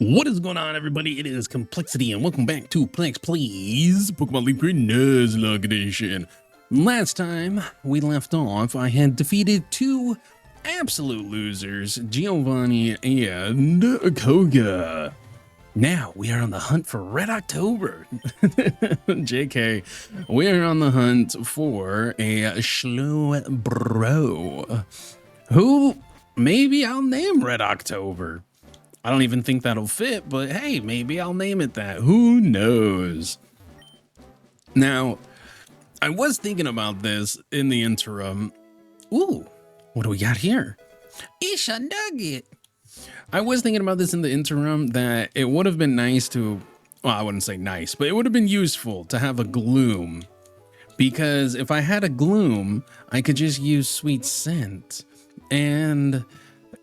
What is going on, everybody? It is Kmplxity, and welcome back to Plex Please Pokemon League NUZLOCKE Edition. Last time we left off, I had defeated two absolute losers, Giovanni and Koga. Now we are on the hunt for Red October. JK, we are on the hunt for a Slowbro, who maybe I'll name Red October. I don't even think that'll fit, but hey, maybe I'll name it that. Who knows? Now, I was thinking about this in the interim. Ooh, what do we got here? It's a nugget. I was thinking about this in the interim that it would have been nice to, well, I wouldn't say nice, but it would have been useful to have a Gloom. Because if I had a Gloom, I could just use Sweet Scent. And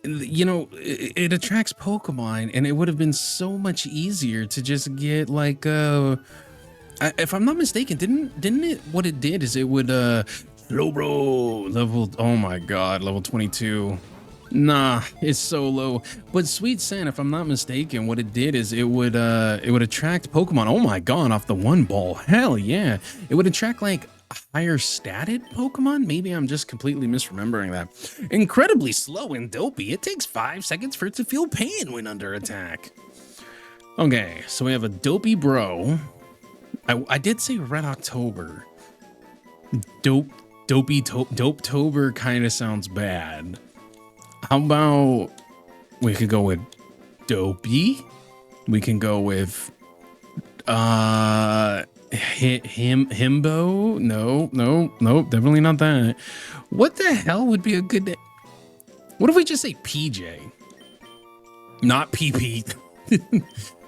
you know, it attracts Pokemon, and it would have been so much easier to just get like if I'm not mistaken, didn't it, what it did is it would Slowbro level, oh my god, level 22. Nah, it's so low. But Sweet Scent, if I'm not mistaken, what it did is it would attract Pokemon, oh my god, off the one ball. Hell yeah. It would attract like higher statted Pokemon. Maybe I'm just completely misremembering that. Incredibly slow and dopey. It takes 5 seconds for it to feel pain when under attack. Okay, so we have a dopey bro. I did say Red October. Dope-tober kind of sounds bad. How about we could go with Dopey? We can go with Himbo? No, definitely not that. What the hell would be a good name? What if we just say PJ? Not PP.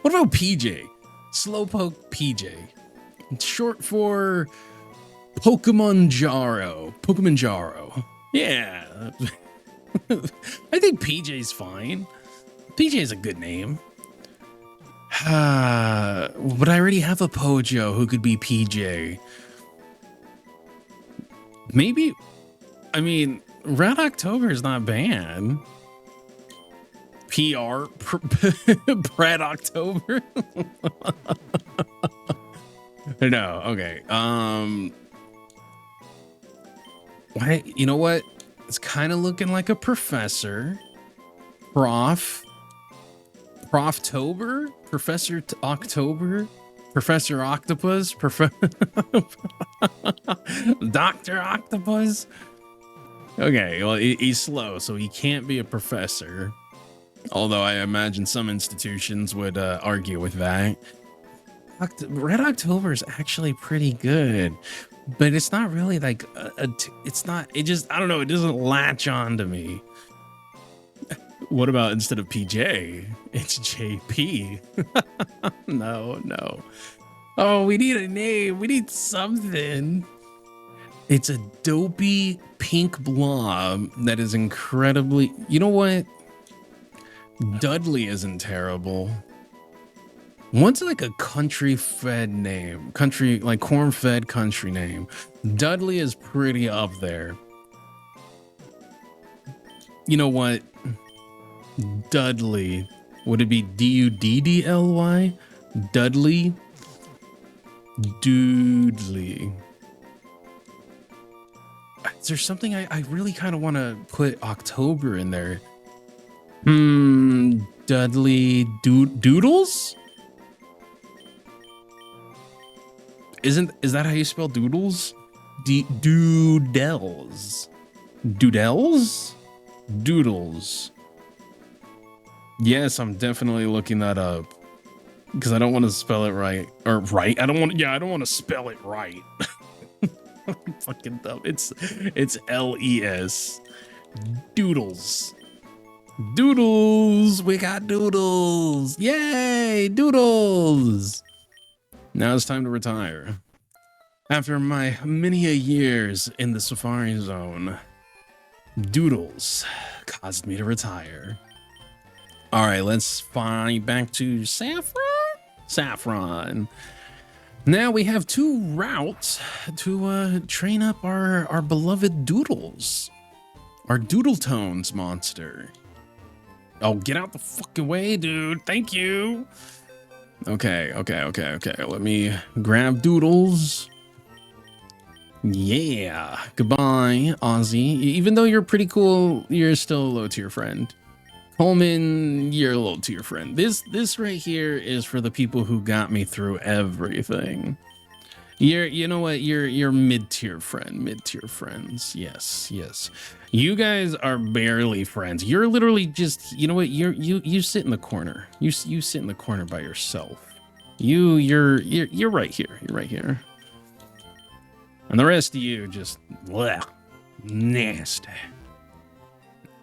What about PJ? Slowpoke PJ. It's short for Pokemon Jaro. Yeah. I think PJ's fine. PJ is a good name. But I already have a Pojo who could be PJ. Maybe, I mean, Red October is not bad. Red October. No, okay. Why? You know what? It's kind of looking like a professor. Proftober? Professor October? Professor Octopus? Dr. Octopus? Okay, well, he's slow, so he can't be a professor. Although I imagine some institutions would argue with that. Red October is actually pretty good, but it's not really like it just, I don't know, it doesn't latch on to me. What about instead of PJ, it's JP? No. Oh, we need a name. We need something. It's a dopey pink blob that is incredibly, you know what? Dudley isn't terrible. What's like a country-fed name? Country, like corn-fed country name. Dudley is pretty up there. You know what? Dudley. Would it be Duddly? Dudley? Doodley. Is there something I really kind of want to put October in there? Dudley Doodles? Is that how you spell doodles? Doodles. Doodles. Yes, I'm definitely looking that up because I don't want to spell it right. Or right? I don't want to spell it right. Fucking dumb. It's LES. Doodles. We got doodles. Yay, doodles. Now it's time to retire. After my many years in the Safari Zone, doodles caused me to retire. All right, let's fly back to Saffron. Now we have 2 routes to train up our beloved Doodles, our Doodle Tones monster. Oh, get out the fucking way, dude. Thank you. Okay. Let me grab Doodles. Yeah. Goodbye, Ozzy. Even though you're pretty cool, you're still a low tier friend. Coleman, you're a low tier friend. This right here is for the people who got me through everything. You know what? You're mid-tier friend, mid-tier friends. Yes. You guys are barely friends. You're literally just, you know what? You sit in the corner. You sit in the corner by yourself. You're right here. You're right here. And the rest of you just bleh, nasty.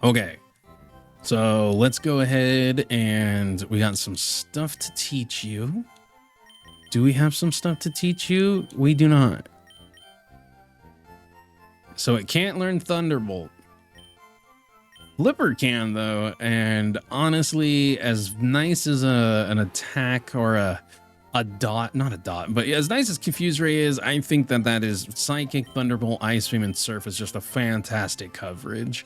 Okay. So let's go ahead and we got some stuff to teach you. Do we have some stuff to teach you? We do not. So it can't learn Thunderbolt. Flipper can though, and honestly, as nice as an attack or a dot, not a dot, but as nice as Confuse Ray is, I think that is Psychic, Thunderbolt, Ice Beam, and Surf is just a fantastic coverage.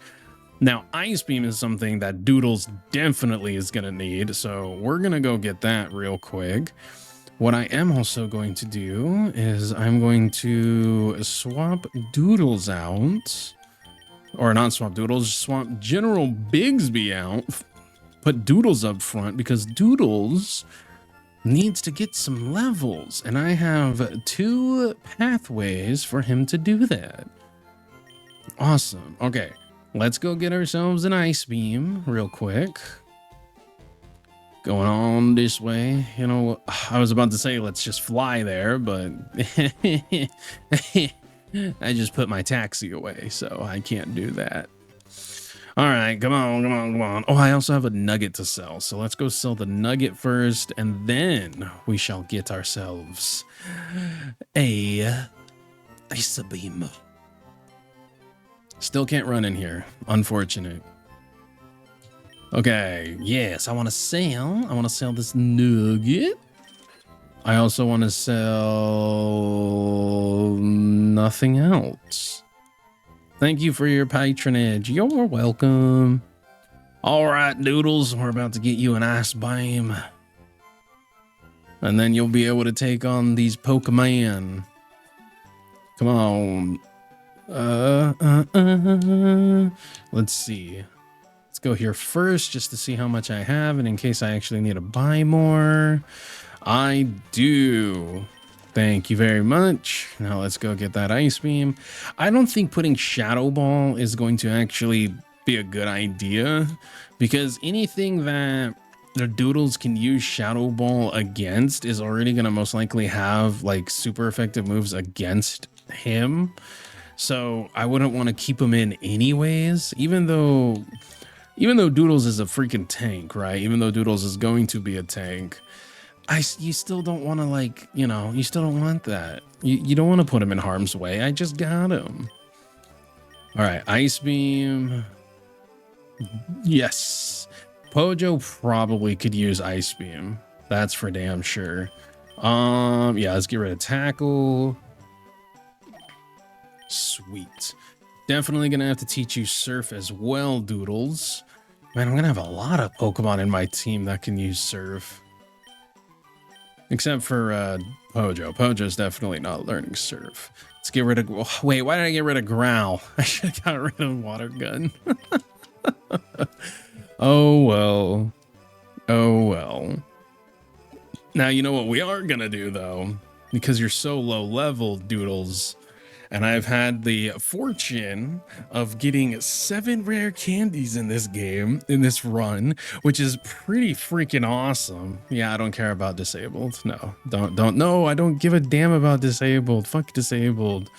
Now, Ice Beam is something that Doodles definitely is going to need, so we're going to go get that real quick. What I am also going to do is I'm going to swap Doodles out, or not swap Doodles, swap General Bigsby out, put Doodles up front because Doodles needs to get some levels, and I have 2 pathways for him to do that. Awesome. Okay, let's go get ourselves an Ice Beam real quick. Going on this way. You know, I was about to say let's just fly there, but I just put my taxi away, so I can't do that. All right, come on. Oh, I also have a nugget to sell, so let's go sell the nugget first, and then we shall get ourselves a Ice Beam. Still can't run in here. Unfortunate. Okay, yes, I want to sell this nugget. I also want to sell nothing else. Thank you for your patronage. You're welcome. All right, Doodles, we're about to get you an Ice Beam. And then you'll be able to take on these Pokemon. Come on. Let's see. Let's go here first just to see how much I have, and in case I actually need to buy more. I do. Thank you very much. Now let's go get that Ice Beam. I don't think putting Shadow Ball is going to actually be a good idea, because anything that the Doodles can use Shadow Ball against is already going to most likely have like super effective moves against him. So I wouldn't want to keep him in anyways, even though Doodles is a freaking tank, right? Even though Doodles is going to be a tank, you still don't want to, like, you know, you still don't want that. You don't want to put him in harm's way. I just got him. All right, Ice Beam. Yes. Pojo probably could use Ice Beam. That's for damn sure. Yeah, let's get rid of Tackle. Sweet. Definitely gonna have to teach you Surf as well, Doodles. Man, I'm gonna have a lot of Pokemon in my team that can use Surf. Except for Pojo. Pojo's definitely not learning Surf. Let's get rid of... Wait, why did I get rid of Growl? I should have got rid of Water Gun. Oh, well. Oh, well. Now, you know what we are gonna do, though? Because you're so low level, Doodles, and I've had the fortune of getting 7 rare candies in this game, in this run, which is pretty freaking awesome. Yeah, I don't care about disabled. No, no, I don't give a damn about disabled. Fuck disabled.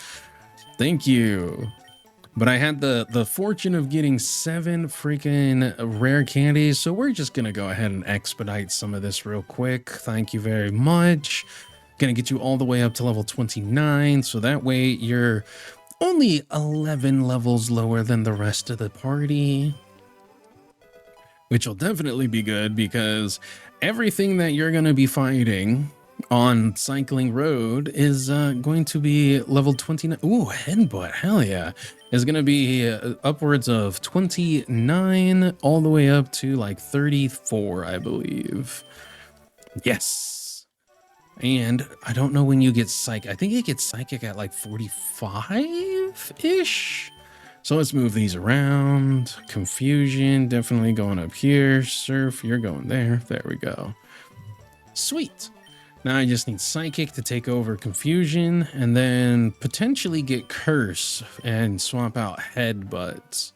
Thank you. But I had the fortune of getting 7 freaking rare candies, so we're just gonna go ahead and expedite some of this real quick. Thank you very much. Gonna get you all the way up to level 29, so that way you're only 11 levels lower than the rest of the party, which will definitely be good because everything that you're gonna be fighting on Cycling Road is going to be level 29. Ooh, Headbutt, hell yeah. Is going to be upwards of 29 all the way up to like 34, I believe. Yes. And I don't know when you get Psychic. I think it gets Psychic at like 45-ish. So let's move these around. Confusion, definitely going up here. Surf, you're going there. There we go. Sweet. Now I just need Psychic to take over Confusion and then potentially get Curse and swap out Headbutts.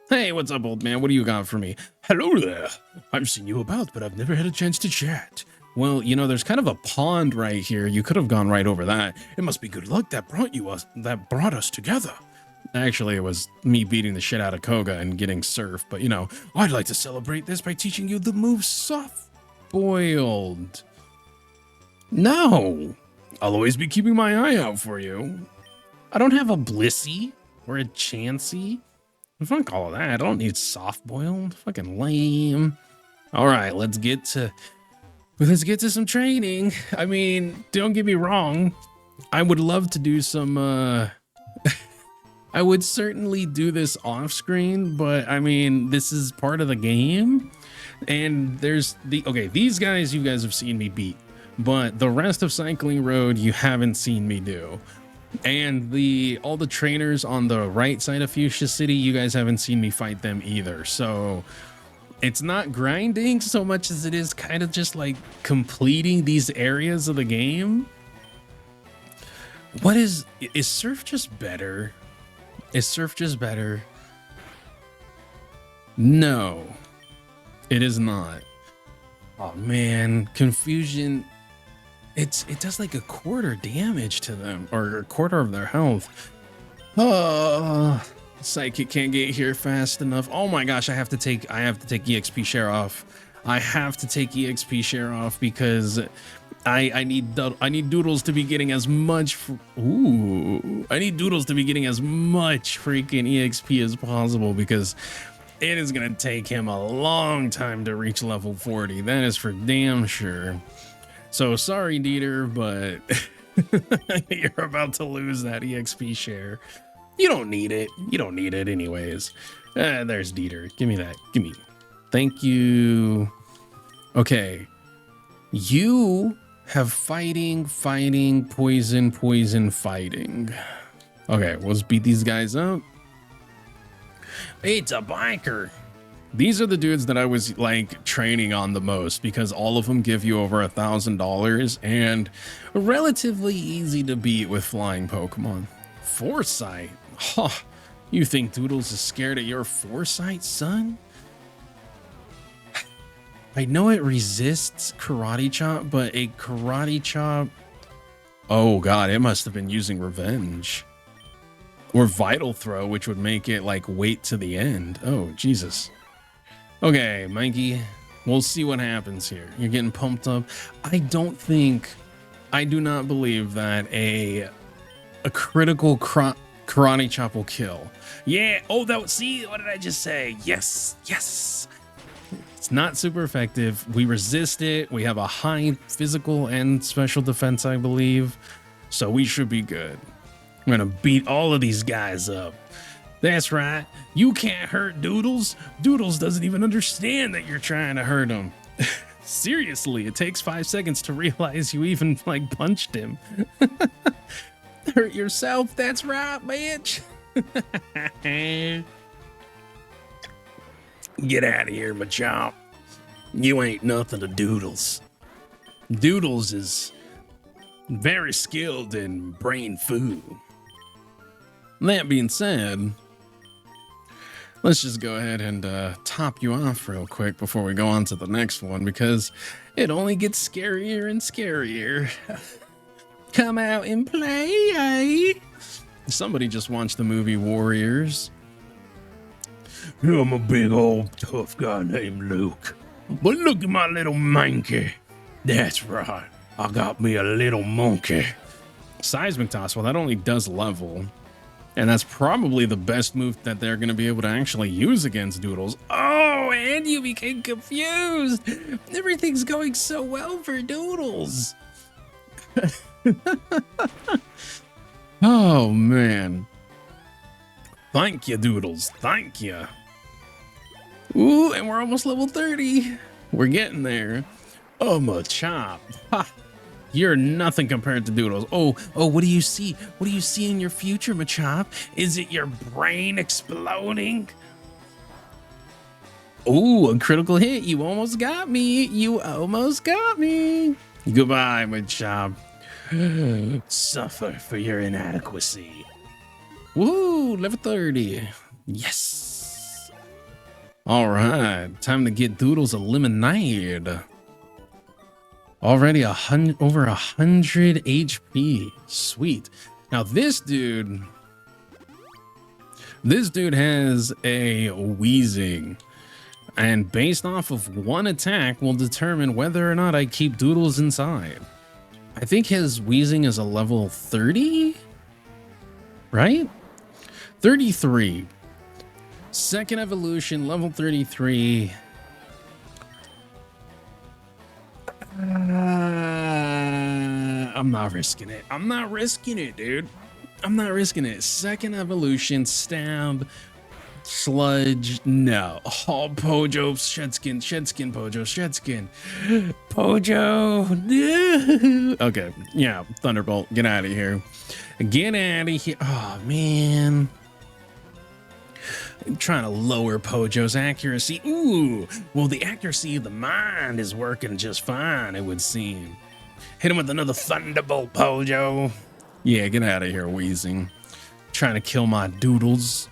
Hey, what's up, old man? What do you got for me? Hello there. I've seen you about, but I've never had a chance to chat. Well, you know, there's kind of a pond right here. You could have gone right over that. It must be good luck that brought us together. Actually, it was me beating the shit out of Koga and getting Surf, but you know, I'd like to celebrate this by teaching you the move Soft Boiled. No, I'll always be keeping my eye out for you. I don't have a Blissey or a Chansey. Fuck all of that. I don't need soft boiled. Fucking lame. All right, let's get to some training. I mean, don't get me wrong. I would love to do some. I would certainly do this off screen, but I mean, this is part of the game. And there's these guys you guys have seen me beat. But the rest of Cycling Road, you haven't seen me do. And all the trainers on the right side of Fuchsia City, you guys haven't seen me fight them either. So it's not grinding so much as it is kind of just like completing these areas of the game. Is Surf just better? Is Surf just better? No, it is not. Oh man, Confusion. It does like a quarter damage to them, or a quarter of their health. Oh, Psychic can't get here fast enough. Oh my gosh, I have to take EXP share off. I have to take EXP share off because I need Doodles to be getting as much. I need Doodles to be getting as much freaking EXP as possible because it is gonna take him a long time to reach level 40. That is for damn sure. So sorry, Dieter, but you're about to lose that EXP share. You don't need it. You don't need it anyways. There's Dieter. Give me that. Give me. Thank you. Okay. You have fighting, poison, fighting. Okay, let's beat these guys up. It's a biker. These are the dudes that I was like training on the most because all of them give you over $1,000 and relatively easy to beat with flying Pokemon. Foresight? Huh. You think Doodles is scared of your Foresight, son? I know it resists Karate Chop, but a Karate Chop... Oh god, it must have been using Revenge. Or Vital Throw, which would make it like wait to the end. Oh, Jesus. Okay, Mikey, we'll see what happens here. You're getting pumped up. I do not believe that a critical Karate Chop will kill. Yeah, oh, see, what did I just say? Yes. It's not super effective. We resist it. We have a high physical and special defense, I believe. So we should be good. I'm gonna beat all of these guys up. That's right. You can't hurt Doodles. Doodles doesn't even understand that you're trying to hurt him. Seriously, it takes 5 seconds to realize you even like punched him. Hurt yourself. That's right, bitch. Get out of here, Machop. You ain't nothing to Doodles. Doodles is very skilled in brain food. That being said, let's just go ahead and top you off real quick before we go on to the next one, because it only gets scarier and scarier. Come out and play, eh? Somebody just watched the movie Warriors. I'm a big old tough guy named Luke, but look at my little monkey. That's right, I got me a little monkey. Seismic Toss, well, that only does level. And that's probably the best move that they're going to be able to actually use against Doodles. Oh, and you became confused. Everything's going so well for Doodles. Oh, man. Thank you, Doodles. Thank you. Ooh, and we're almost level 30. We're getting there. Oh, Machop. Ha. You're nothing compared to Doodles. Oh, what do you see? What do you see in your future, Machop? Is it your brain exploding? Oh, a critical hit. You almost got me. You almost got me. Goodbye, Machop. Suffer for your inadequacy. Woo, level 30. Yes. All right, time to get Doodles a lemonade. Already over 100 HP. Sweet. Now this dude has a wheezing, and based off of one attack will determine whether or not I keep Doodles inside. I think his wheezing is a level 30, right? 33. Second evolution, level 33. I'm not risking it. I'm not risking it, dude. I'm not risking it. Second evolution, stab, sludge, no. Oh, Pojo, Shedskin, Pojo, Shedskin. Pojo, no. Okay, yeah, Thunderbolt, get out of here. Get out of here. Oh, man. I'm trying to lower Pojo's accuracy. Ooh, well, the accuracy of the mind is working just fine, it would seem. Hit him with another Thunderbolt, Pojo. Yeah, get out of here, wheezing. Trying to kill my Doodles.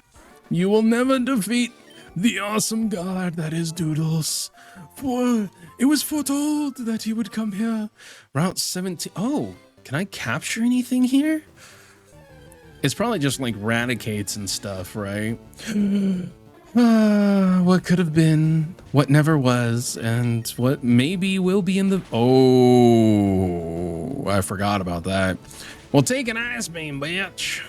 You will never defeat the awesome god that is Doodles. For it was foretold that he would come here. Route 17. Oh, can I capture anything here? It's probably just like Raticates and stuff, right? What could have been, what never was, and what maybe will be in the... Oh, I forgot about that. Well, take an Ice Beam, bitch.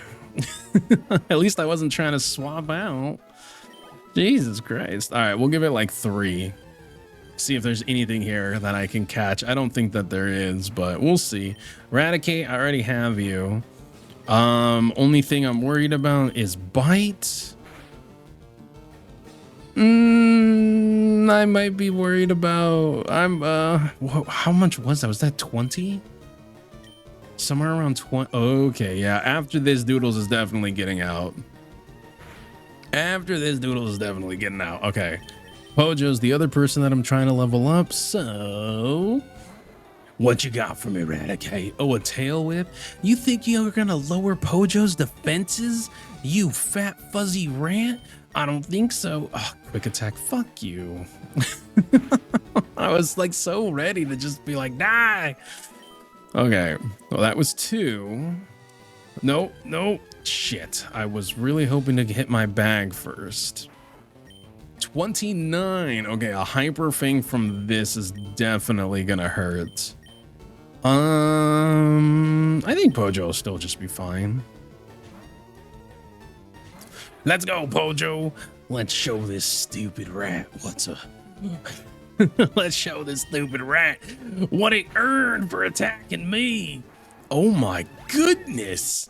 At least I wasn't trying to swap out. Jesus Christ. All right, we'll give it like 3. See if there's anything here that I can catch. I don't think that there is, but we'll see. Raticate, I already have you. Only thing I'm worried about is Bite. I might be worried about, how much was that? Was that 20? Somewhere around 20. Okay, yeah. After this, Doodles is definitely getting out. After this, Doodles is definitely getting out. Okay. Pojo's the other person that I'm trying to level up. So, what you got for me, Raticate? Oh, a tail whip? You think you're gonna lower Pojo's defenses? You fat fuzzy rant? I don't think so. Oh, quick attack. Fuck you. I was like so ready to just be like, die. Okay, well, that was 2. No, shit. I was really hoping to hit my bag first. 29. Okay, a hyper thing from this is definitely gonna hurt. I think Pojo will still just be fine. Let's go, Pojo. Let's show this stupid rat what's a... Let's show this stupid rat what it earned for attacking me. Oh my goodness.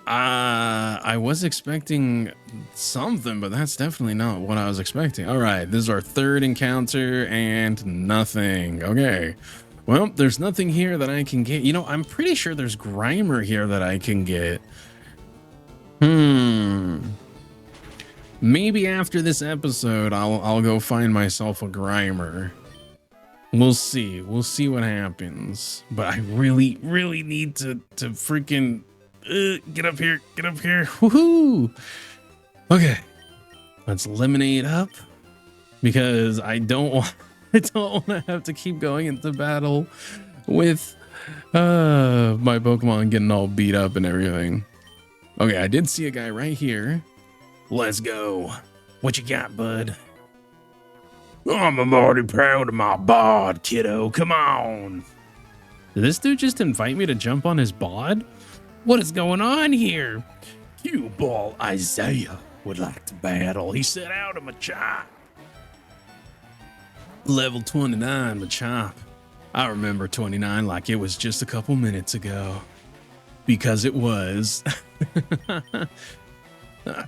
I was expecting something, but that's definitely not what I was expecting. All right, this is our 3rd encounter and nothing. Okay. Well, there's nothing here that I can get. You know, I'm pretty sure there's Grimer here that I can get. Maybe after this episode, I'll go find myself a Grimer. We'll see. We'll see what happens. But I really, really need to freaking get up here. Get up here. Woohoo! Okay, let's lemonade up because I don't want to have to keep going into battle with my Pokemon getting all beat up and everything. Okay, I did see a guy right here. Let's go. What you got, bud? I'm already proud of my bod, kiddo. Come on. Did this dude just invite me to jump on his bod? What is going on here? Cue Ball Isaiah would like to battle. He set out a Machop. Level 29 Machop. I remember 29 like it was just a couple minutes ago. Because it was.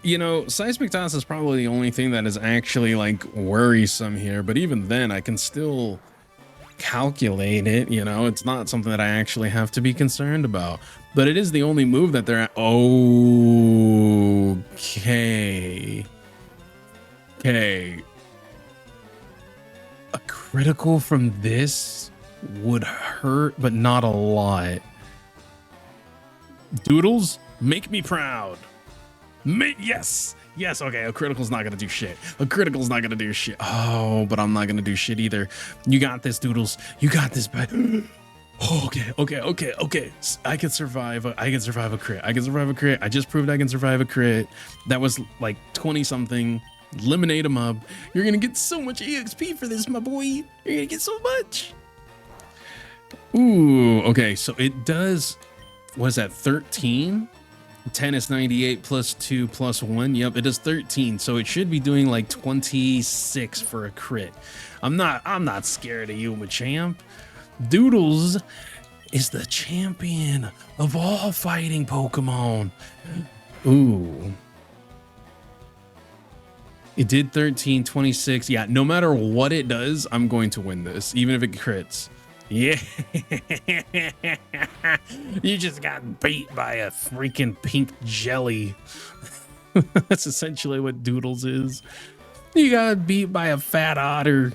You know, seismic toss is probably the only thing that is actually like worrisome here, but even then I can still calculate it. You know, it's not something that I actually have to be concerned about, but it is the only move that they're at. Okay. A critical from this would hurt, but not a lot. Doodles, make me proud. Yes. Okay, a critical's not gonna do shit. Oh, but I'm not gonna do shit either. You got this, Doodles. You got this, but okay. I can survive a crit. I just proved I can survive a crit. That was like 20 something. Eliminate a mob. You're gonna get so much EXP for this, my boy. You're gonna get so much. Ooh, okay, so it does. Was that 13? 10 is 98 plus 2 plus 1. Yep, it is 13. So it should be doing like 26 for a crit. I'm not scared of you, Machamp. Doodles is the champion of all fighting Pokemon. Ooh. It did 13, 26. Yeah, no matter what it does, I'm going to win this, even if it crits. Yeah. You just got beat by a freaking pink jelly. That's essentially what Doodles is. You got beat by a fat otter.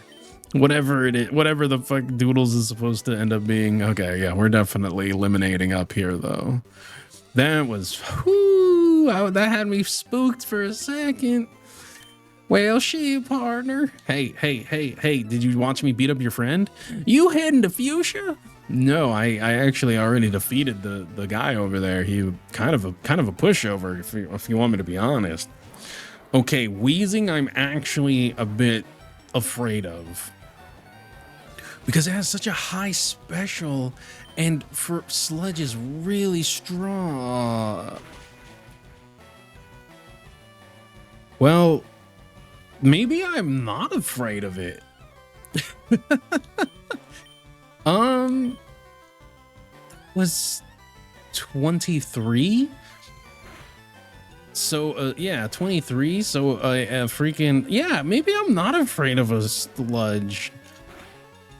Whatever it is, whatever the fuck Doodles is supposed to end up being. Okay, yeah, we're definitely eliminating up here though. That was, whoo, that had me spooked for a second. Well, shit, partner. Hey, did you watch me beat up your friend? You heading to Fuchsia? No, I actually already defeated the guy over there. He kind of a pushover, if you want me to be honest. Okay, Wheezing I'm actually a bit afraid of. Because it has such a high special, and for Sludge is really strong. Well, maybe I'm not afraid of it. Was 23? So, yeah, 23. So, freaking, yeah, maybe I'm not afraid of a Sludge.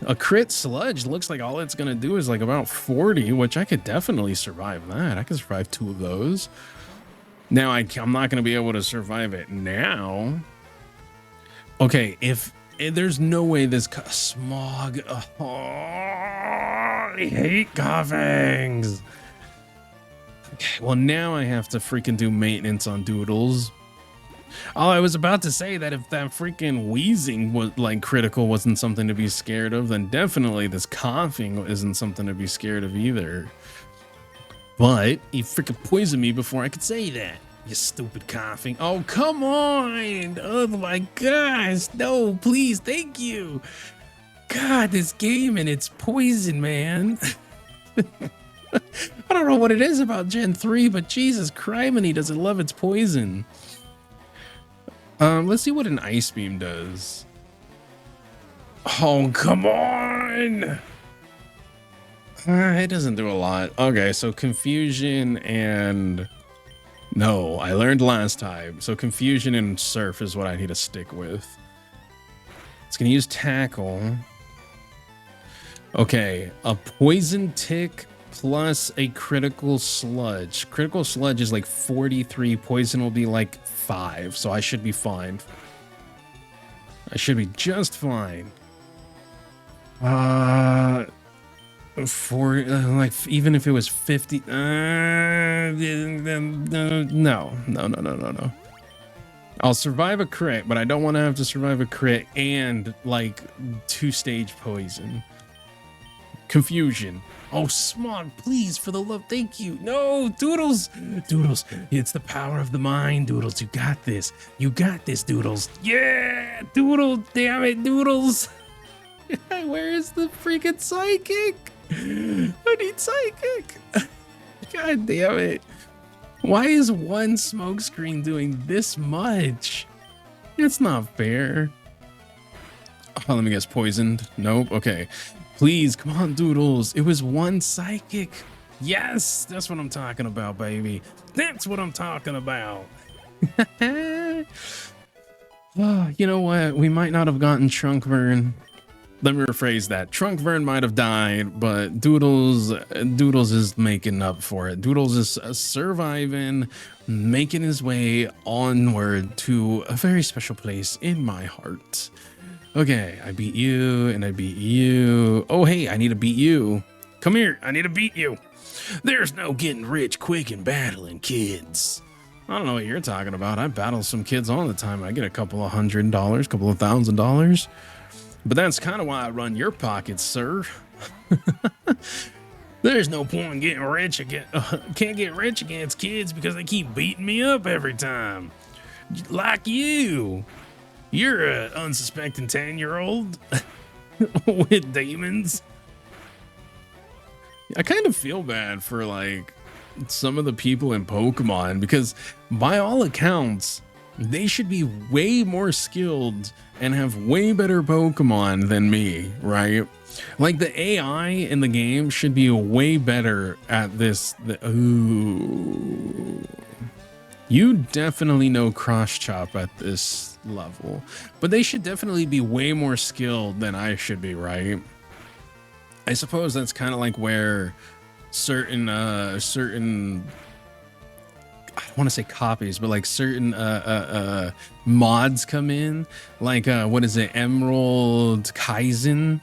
A crit Sludge looks like all it's gonna do is like about 40, which I could definitely survive that. I could survive 2 of those. Now, I'm not gonna be able to survive it now. Okay, if there's no way this Smog. Oh, I hate coughings. Okay, well now I have to freaking do maintenance on Doodles. Oh, I was about to say that if that freaking Wheezing was like critical wasn't something to be scared of, then definitely this coughing isn't something to be scared of either. But he freaking poisoned me before I could say that. You stupid coughing. Oh, come on. Oh my gosh. No, please. Thank you. God, this game and its poison, man. I don't know what it is about Gen 3, but Jesus criminy, does it love its poison. Let's see what an Ice Beam does. Oh, come on. It doesn't do a lot. Okay, so Confusion and... No, I learned last time. So Confusion and Surf is what I need to stick with. It's going to use Tackle. Okay, a Poison Tick plus a Critical Sludge. Critical Sludge is like 43. Poison will be like 5. So I should be fine. I should be just fine. For like even if it was 50, no. I'll survive a crit, but I don't want to have to survive a crit and like 2-stage poison. Confusion. Oh, Smog, please, for the love, thank you. No, Doodles, it's the power of the mind, Doodles. You got this, Doodles. Yeah, Doodle, damn it, Doodles. Where is the freaking Psychic? I need Psychic. God damn it. Why is one Smokescreen doing this much? It's not fair. Oh, let me guess, poisoned. Nope. Okay. Please, come on, Doodles. It was one psychic. Yes, that's what I'm talking about, baby. That's what I'm talking about. Oh, you know what? We might not have gotten Trunkburn. Let me rephrase that. Trunkburn might have died, but Doodles is making up for it. Doodles is surviving, making his way onward to a very special place in my heart. Okay, I beat you, and I beat you. Oh, hey, I need to beat you. Come here, I need to beat you. There's no getting rich quick and battling kids. I don't know what you're talking about. I battle some kids all the time. I get a couple of $100, couple of $1,000. But that's kind of why I run your pockets, sir. There's no point in getting rich again. Can't get rich against kids because they keep beating me up every time. Like you. You're an unsuspecting 10-year-old with demons. I kind of feel bad for like some of the people in Pokemon because by all accounts, they should be way more skilled and have way better Pokemon than me, right? Like the AI in the game should be way better at this. Ooh. You definitely know Cross Chop at this level, but they should definitely be way more skilled than I should be, right? I suppose that's kind of like where certain I don't want to say copies, but like certain mods come in, like what is it, Emerald Kaizen,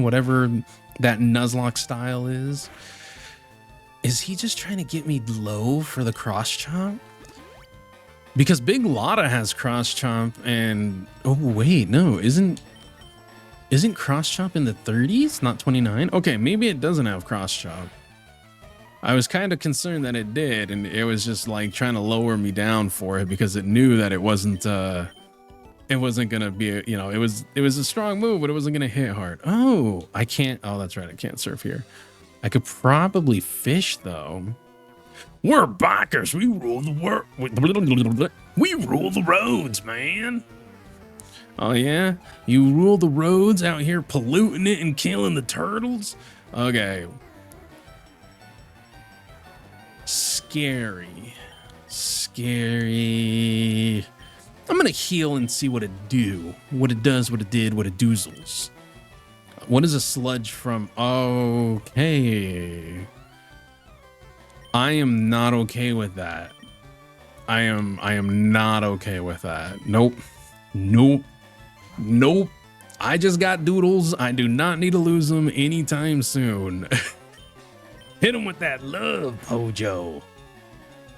whatever that Nuzlocke style is. Is he just trying to get me low for the cross chomp? Because Big Lotta has cross chomp, and oh wait, no, isn't cross chomp in the 30s, not 29? Okay, maybe it doesn't have cross chomp. I was kind of concerned that it did, and it was just like trying to lower me down for it because it knew that it wasn't gonna be, you know, it was a strong move, but it wasn't gonna hit hard. Oh, I can't. Oh, that's right, I can't surf here. I could probably fish though. We're bikers. We rule the world. We rule the roads, man. Oh yeah, you rule the roads out here, polluting it and killing the turtles. Okay. Scary. I'm gonna heal and see what it do. What it does, what it did, what it doozles. What is a sludge from? Okay. I am not okay with that. I am not okay with that. Nope. I just got Doodles. I do not need to lose them anytime soon. Hit him with that love, Pojo.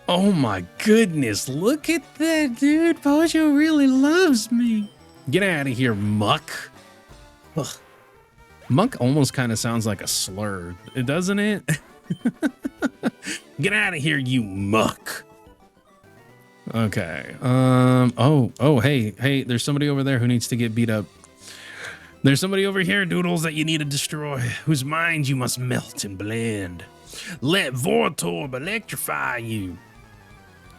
Oh my goodness, look at that, dude. Pojo really loves me. Get out of here, Muck. Ugh. Muck almost kind of sounds like a slur, doesn't it? Get out of here, you muck. Okay. Hey, there's somebody over there who needs to get beat up. There's somebody over here, Doodles, that you need to destroy, whose mind you must melt and blend. Let Voltorb electrify you.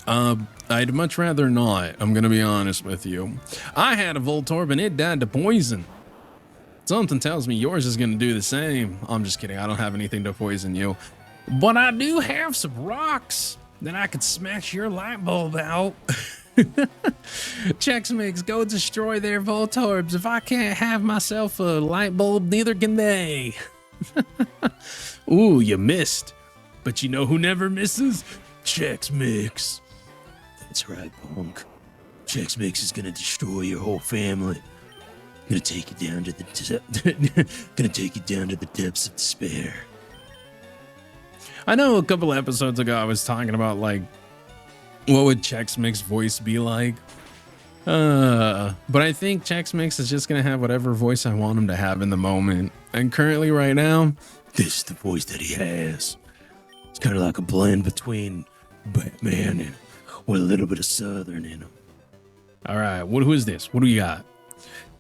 I'd much rather not. I'm gonna be honest with you. I had a Voltorb and it died to poison. Something tells me yours is gonna do the same. I'm just kidding. I don't have anything to poison you, but I do have some rocks that I could smash your light bulb out. Chex Mix, go destroy their Voltorbs. If I can't have myself a light bulb, neither can they. Ooh, you missed. But you know who never misses? Chex Mix. That's right, punk. Chex Mix is gonna destroy your whole family. Gonna take you down to the depths of despair. I know a couple episodes ago I was talking about like what would Chex Mix voice be like. But I think Chex Mix is just gonna have whatever voice I want him to have in the moment. And currently right now, this is the voice that he has. It's kind of like a blend between Batman and with a little bit of Southern in him. All right, who is this? What do you got?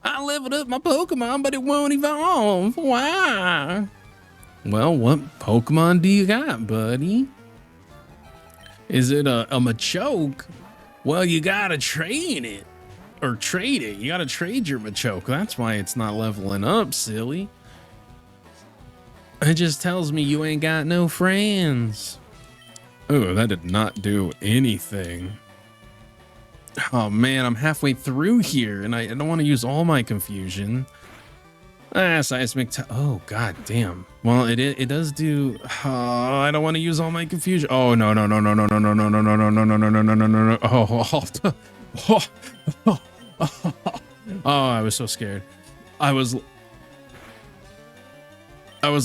I leveled up my Pokemon, but it won't evolve. Why? Well, what Pokemon do you got, buddy? Is it a Machoke? Well, you gotta train it. or trade it. You gotta trade your Machoke. That's why it's not leveling up, silly. It just tells me you ain't got no friends. Oh, that did not do anything. Oh man, I'm halfway through here and I don't want to use all my confusion. Seismic. Oh god damn. Well, it does do. I don't want to use all my confusion. Oh no no no no no no no no no no no no no no no no no no no. Oh, I was so scared. I was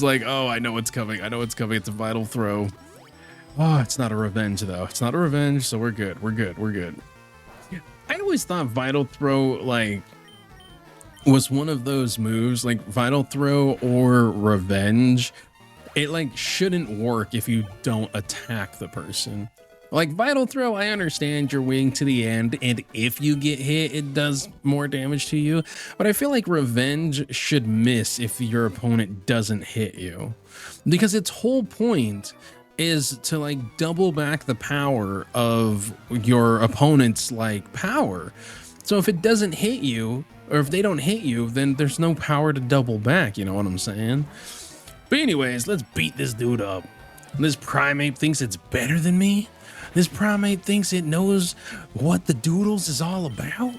like, oh, I know what's coming. I know what's coming. It's a vital throw. Oh, it's not a revenge though. It's not a revenge, so we're good. We're good. We're good. I always thought vital throw like was one of those moves, like vital throw or revenge. It like shouldn't work if you don't attack the person. Like vital throw, I understand you're waiting to the end, and if you get hit, it does more damage to you. But I feel like revenge should miss if your opponent doesn't hit you, because its whole point is to like double back the power of your opponent's like power. So if it doesn't hit you, or if they don't hit you, then there's no power to double back. You know what I'm saying? But anyways, let's beat this dude up. This primate thinks it's better than me. This primate thinks it knows what the Doodles is all about.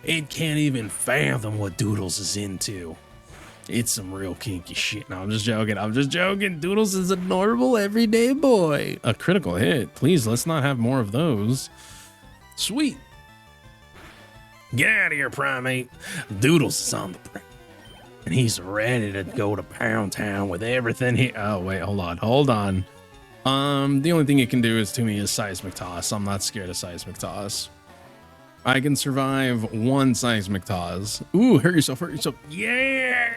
It can't even fathom what Doodles is into. It's some real kinky shit. No, I'm just joking. I'm just joking. Doodles is a normal everyday boy. A critical hit. Please, let's not have more of those. Sweet. Get out of here, primate. Doodles is on the prowl, and he's ready to go to Pound Town with everything he. Oh wait, hold on. The only thing it can do is to me is seismic toss. I'm not scared of seismic toss. I can survive one seismic toss. Ooh, hurt yourself, hurt yourself. Yeah!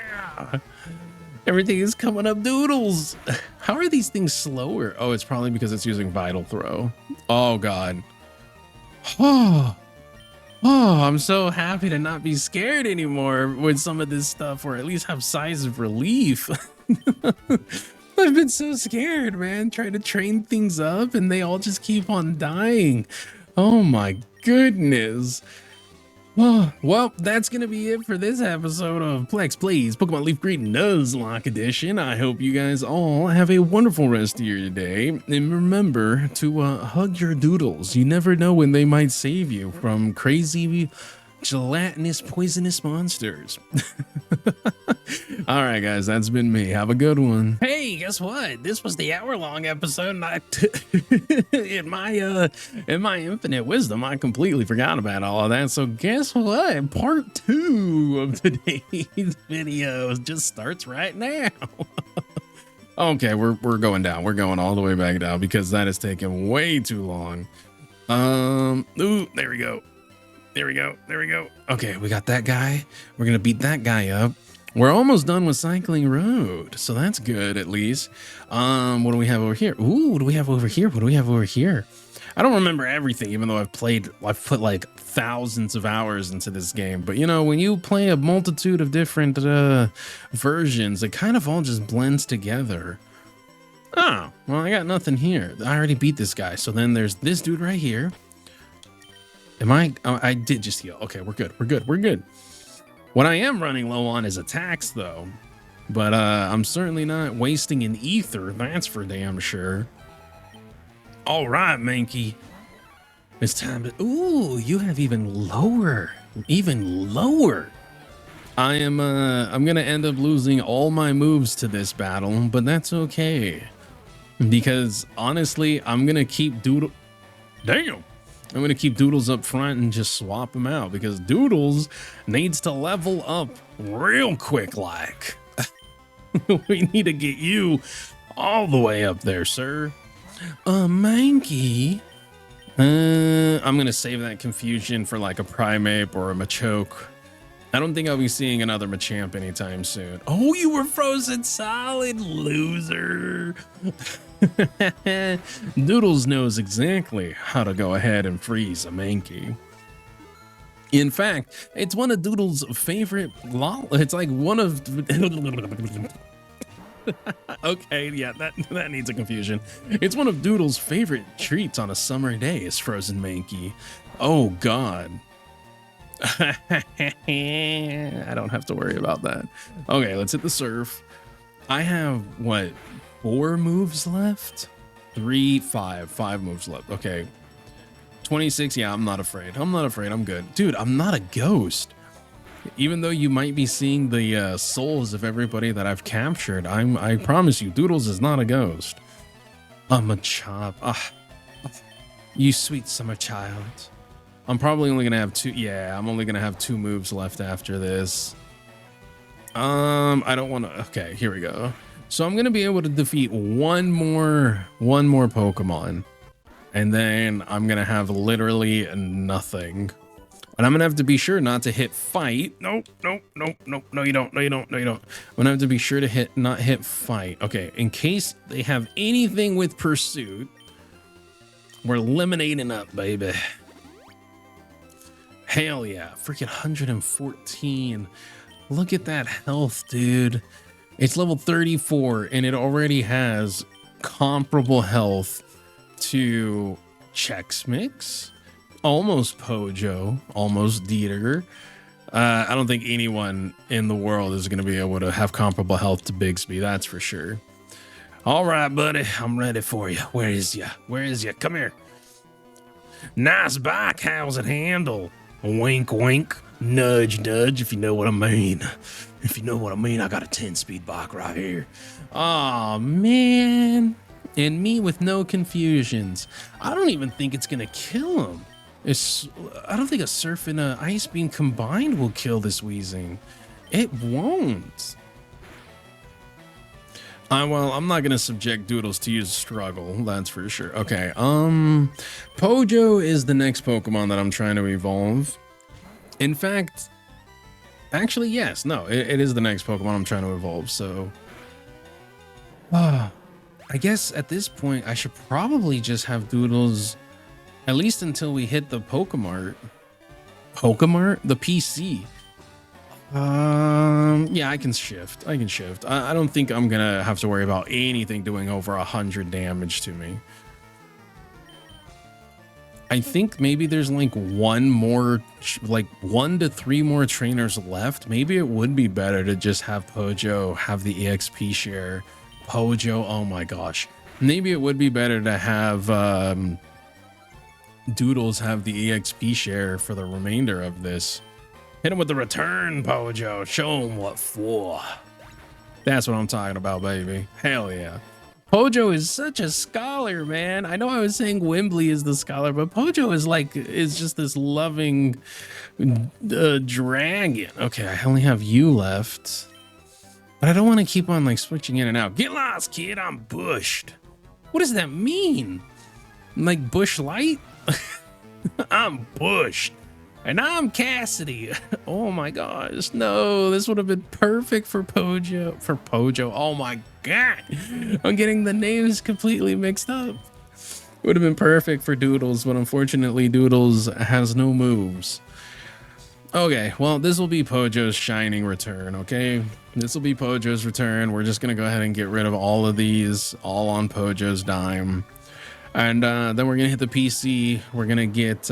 Everything is coming up, Doodles. How are these things slower? Oh, it's probably because it's using vital throw. Oh god. Oh, I'm so happy to not be scared anymore with some of this stuff, or at least have sighs of relief. I've been so scared, man, trying to train things up and they all just keep on dying. Oh my goodness. Oh, well, that's going to be it for this episode of Plex Plays Pokemon Leaf Green Nuzlocke Edition. I hope you guys all have a wonderful rest of your day. And remember to hug your doodles. You never know when they might save you from crazy, gelatinous, poisonous monsters. All right, guys, that's been me. Have a good one. Hey, guess what? This was the hour-long episode, and in my infinite wisdom, I completely forgot about all of that. So guess what? Part 2 of today's video just starts right now. Okay, we're going down. We're going all the way back down because that is taking way too long. Ooh, there we go. There we go. There we go. Okay, we got that guy. We're going to beat that guy up. We're almost done with Cycling Road, so that's good at least. What do we have over here? Ooh, what do we have over here? What do we have over here? I don't remember everything, even though I've put like thousands of hours into this game. But you know, when you play a multitude of different versions, it kind of all just blends together. Oh, well, I got nothing here. I already beat this guy. So then there's this dude right here. I did just heal. Okay, we're good. We're good. We're good. What I am running low on is attacks though, but I'm certainly not wasting an ether. That's for damn sure. All right, Mankey. It's time to, ooh, you have even lower. I'm going to end up losing all my moves to this battle, but that's okay. Because honestly, I'm going to keep I'm going to keep Doodles up front and just swap them out because Doodles needs to level up real quick like. We need to get you all the way up there, sir. Mankey. I'm going to save that confusion for like a Primeape or a Machoke. I don't think I'll be seeing another Machamp anytime soon. Oh, you were frozen solid, loser. Doodles knows exactly how to go ahead and freeze a Mankey. In fact, it's one of Doodles' favorite it's like one of okay, yeah, that needs a confusion. It's one of Doodles' favorite treats on a summer day is frozen Mankey. Oh god. I don't have to worry about that. Okay, let's hit the surf. I have what, 4 moves left? 3, 5, 5 moves left. Okay, 26. Yeah, I'm not afraid. I'm not afraid. I'm good, dude. I'm not a ghost. Even though you might be seeing the souls of everybody that I've captured, I promise you, Doodles is not a ghost. I'm a chop. You sweet summer child. I'm probably only gonna have 2. Yeah, I'm only gonna have 2 moves left after this. I don't want to. Okay, here we go. So I'm gonna be able to defeat one more Pokemon, and then I'm gonna have literally nothing. And I'm gonna have to be sure not to hit fight. Nope, nope, nope, nope. No, you don't. No, you don't. No, you don't. I'm gonna have to be sure to not hit fight. Okay, in case they have anything with pursuit, we're eliminating up, baby. Hell yeah, freaking 114. Look at that health, dude. It's level 34 and it already has comparable health to Chex Mix, almost Pojo, almost Dieter. I don't think anyone in the world is going to be able to have comparable health to Bigsby, that's for sure. All right, buddy, I'm ready for you. Where is ya? Where is ya? Come here. Nice bike. How's it handle? Wink, wink. Nudge, nudge, if you know what I mean. If you know what I mean, I got a 10-speed bike right here. Oh man. And me with no confusions. I don't even think it's gonna kill him. I don't think a surf and a ice beam combined will kill this Weezing. It won't. Well, I'm not gonna subject Doodles to use struggle, that's for sure. Okay, Pojo is the next Pokemon that I'm trying to evolve. In fact, actually, yes, no, it is the next Pokemon I'm trying to evolve, so... I guess at this point, I should probably just have Doodles, at least until we hit the Pokemart. Pokemart? The PC. Yeah, I can shift. I don't think I'm gonna have to worry about anything doing over 100 damage to me. I think maybe there's like 1 to 3 more trainers left. Maybe it would be better to just have Pojo have the EXP share. Pojo, oh my gosh. Maybe it would be better to have Doodles have the EXP share for the remainder of this. Hit him with the return, Pojo. Show him what for. That's what I'm talking about, baby. Hell yeah. Pojo is such a scholar, man. I know I was saying Wembley is the scholar, but Pojo is just this loving dragon. Okay, I only have you left. But I don't want to keep on like switching in and out. Get lost, kid. I'm bushed. What does that mean? Like Bush Light? I'm bushed. And I'm Cassidy. Oh my gosh. No, this would have been perfect for Pojo. Oh my God. I'm getting the names completely mixed up. Would have been perfect for Doodles, but unfortunately Doodles has no moves. Okay, well, this will be Pojo's shining return, okay? This will be Pojo's return. We're just gonna go ahead and get rid of all of these, all on Pojo's dime. And then we're gonna hit the PC. We're gonna get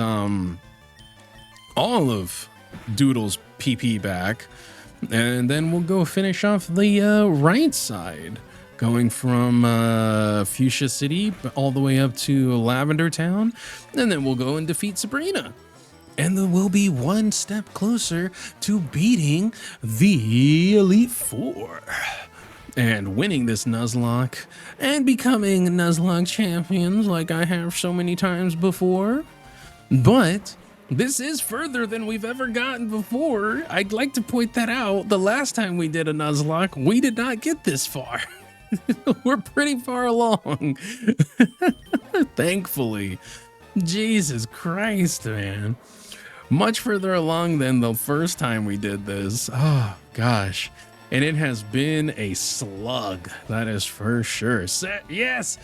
all of Doodle's PP back, and then we'll go finish off the right side, going from Fuchsia City all the way up to Lavender Town, and then we'll go and defeat Sabrina, and then we'll be one step closer to beating the Elite Four and winning this Nuzlocke and becoming Nuzlocke champions like I have so many times before. But this is further than we've ever gotten before. I'd like to point that out. The last time we did a Nuzlocke, we did not get this far. We're pretty far along. Thankfully. Jesus Christ, man. Much further along than the first time we did this. Oh, gosh. And it has been a slug. That is for sure. Yes!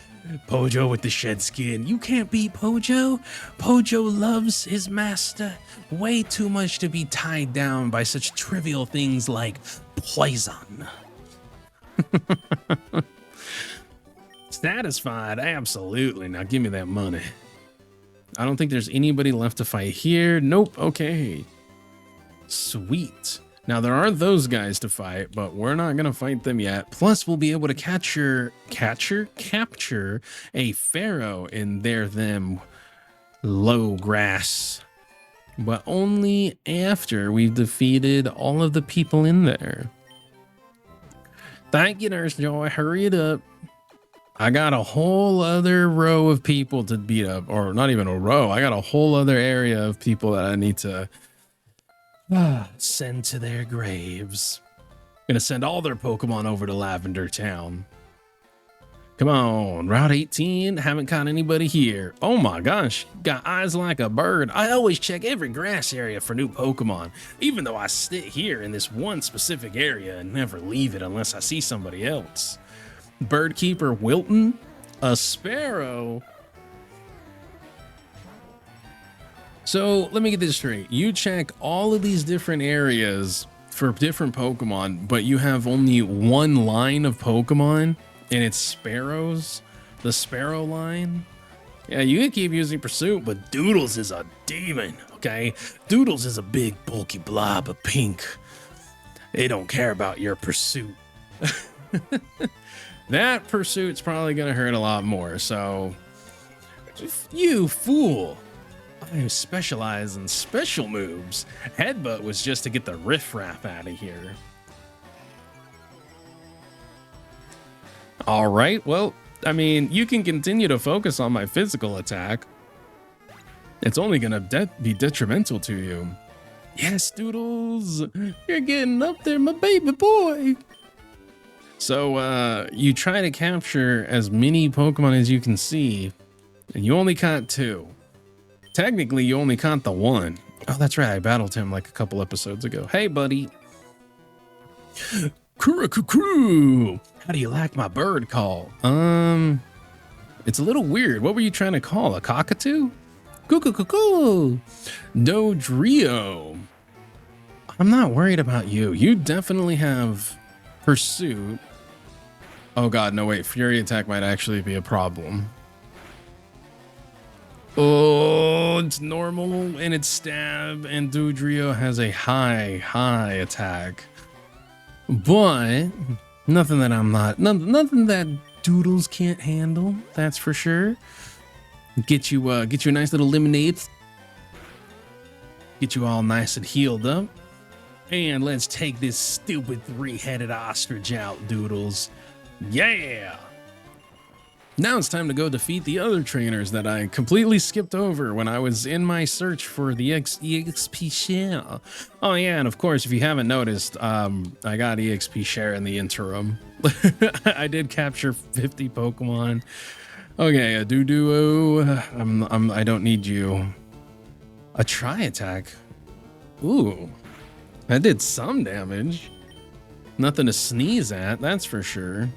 Pojo with the shed skin. You can't beat Pojo. Pojo loves his master way too much to be tied down by such trivial things like poison. Satisfied, absolutely. Now give me that money. I don't think there's anybody left to fight here. Nope, okay. Sweet. Now there are those guys to fight, but we're not gonna fight them yet. Plus, we'll be able to capture a pharaoh in them low grass, but only after we've defeated all of the people in there. Thank you, Nurse Joy. Hurry it up. I got a whole other row of people to beat up, or not even a row. I got a whole other area of people that I need to send to their graves. Gonna send all their Pokemon over to Lavender Town. Come on, Route 18. Haven't caught anybody here. Oh my gosh, got eyes like a bird. I always check every grass area for new Pokemon, even though I sit here in this one specific area and never leave it unless I see somebody else. Birdkeeper Wilton, a sparrow. So let me get this straight. You check all of these different areas for different Pokemon, but you have only one line of Pokemon, and it's sparrows, the sparrow line. Yeah, you can keep using Pursuit, but Doodles is a demon, okay? Doodles is a big bulky blob of pink. They don't care about your Pursuit. That Pursuit's probably gonna hurt a lot more, so you fool. I specialize in special moves. Headbutt was just to get the riffraff out of here. All right, well, I mean, you can continue to focus on my physical attack. It's only gonna be detrimental to you. Yes, Doodles, you're getting up there, my baby boy. So you try to capture as many Pokemon as you can see, and you only caught 2. Technically, you only caught the 1. Oh, that's right. I battled him like a couple episodes ago. Hey, buddy. Crew. How do you like my bird call? It's a little weird. What were you trying to call? A cockatoo? Cuckoo. Dodrio. I'm not worried about you. You definitely have Pursuit. Oh god, no wait. Fury attack might actually be a problem. Oh, it's normal and it's stab, and Dodrio has a high attack. But nothing that nothing that Doodles can't handle, that's for sure. Get you a nice little lemonade. Get you all nice and healed up. And let's take this stupid 3-headed ostrich out, Doodles. Yeah! Now it's time to go defeat the other trainers that I completely skipped over when I was in my search for the EXP share. Oh yeah, and of course, if you haven't noticed, I got EXP share in the interim. I did capture 50 Pokemon. Okay, a Doduo. I don't need you. A Tri-Attack. Ooh, that did some damage. Nothing to sneeze at, that's for sure.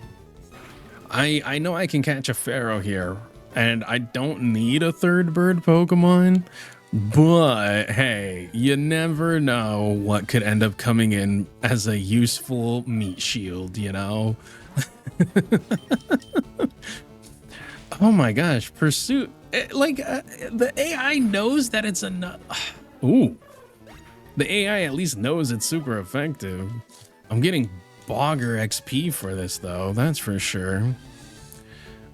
I know I can catch a Pharaoh here, and I don't need a third bird Pokemon, but hey, you never know what could end up coming in as a useful meat shield, you know? Oh my gosh, Pursuit, the AI knows that it's ooh, the AI at least knows it's super effective. I'm getting Bogger XP for this though, that's for sure.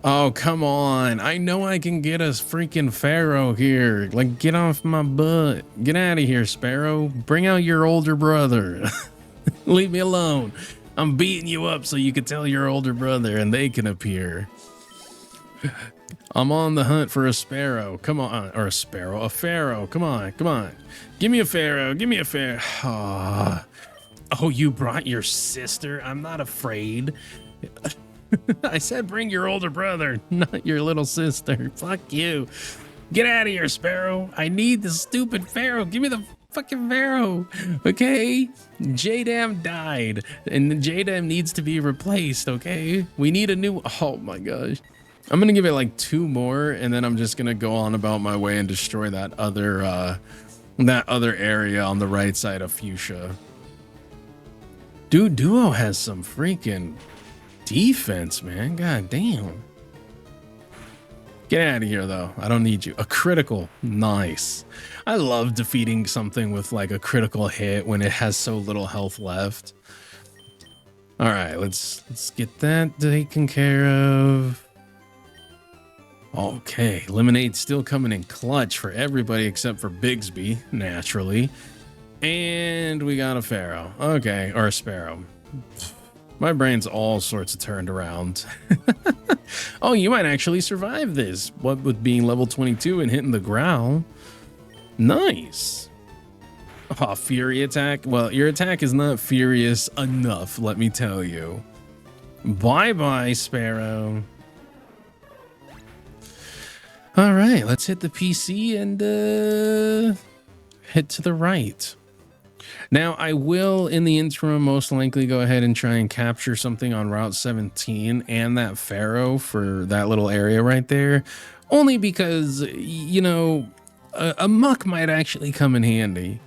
Oh, come on. I know I can get a freaking Pharaoh here. Like, get off my butt. Get out of here, Sparrow. Bring out your older brother. Leave me alone. I'm beating you up so you can tell your older brother and they can appear. I'm on the hunt for a Sparrow. Come on. Or a Sparrow. A Pharaoh. Come on. Come on. Give me a Pharaoh. Give me a Pharaoh. Oh, you brought your sister? I'm not afraid. I said bring your older brother, not your little sister. Fuck you. Get out of here, Sparrow. I need the stupid Pharaoh. Give me the fucking Pharaoh. Okay? J-Dam died, and the J-Dam needs to be replaced, okay? We need a new... Oh my gosh. I'm gonna give it like 2 more, and then I'm just gonna go on about my way and destroy that other area on the right side of Fuchsia. Dude, Duo has some freaking defense, man. God damn. Get out of here, though. I don't need you. A critical. Nice. I love defeating something with like a critical hit when it has so little health left. All right, let's get that taken care of. Okay, Lemonade's still coming in clutch for everybody except for Bigsby, naturally. And we got a Pharaoh. Okay, or a Sparrow. My brain's all sorts of turned around. Oh, you might actually survive this. What with being level 22 and hitting the growl. Nice. Oh, Fury attack. Well, your attack is not furious enough, let me tell you. Bye-bye, Sparrow. All right, let's hit the PC and head to the right. Now, I will, in the interim, most likely go ahead and try and capture something on Route 17 and that Pharaoh for that little area right there. Only because, you know, a Muck might actually come in handy.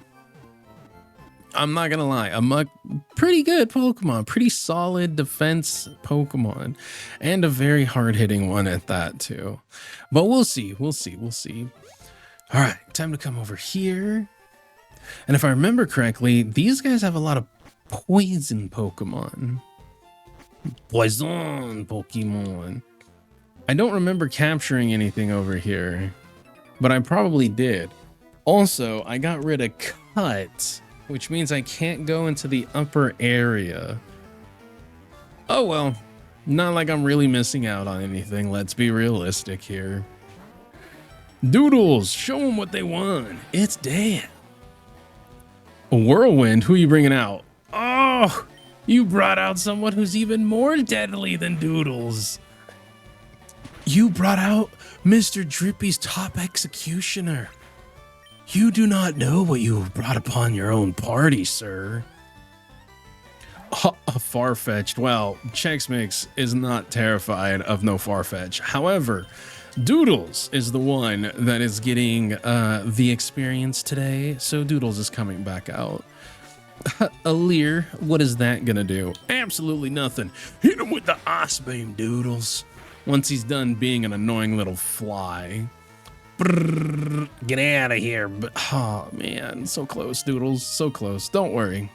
I'm not gonna lie, a Muck, pretty good Pokemon, pretty solid defense Pokemon, and a very hard-hitting one at that too. But we'll see, we'll see. All right, time to come over here. And if I remember correctly, these guys have a lot of poison Pokemon. Poison Pokemon. I don't remember capturing anything over here, but I probably did. Also, I got rid of Cut, which means I can't go into the upper area. Oh well, not like I'm really missing out on anything. Let's be realistic here. Doodles, show them what they want. It's Dan. A Whirlwind, who are you bringing out? Oh, you brought out someone who's even more deadly than Doodles. You brought out Mr. Drippy's top executioner. You do not know what you have brought upon your own party, sir. Farfetch'd. Well, Chex Mix is not terrified of no Farfetch. However, Doodles is the one that is getting the experience today, so Doodles is coming back out. Aleer, what is that gonna do? Absolutely nothing. Hit him with the Ice Beam, Doodles. Once he's done being an annoying little fly. Brrr, get out of here. But oh man, so close, Doodles, so close. Don't worry.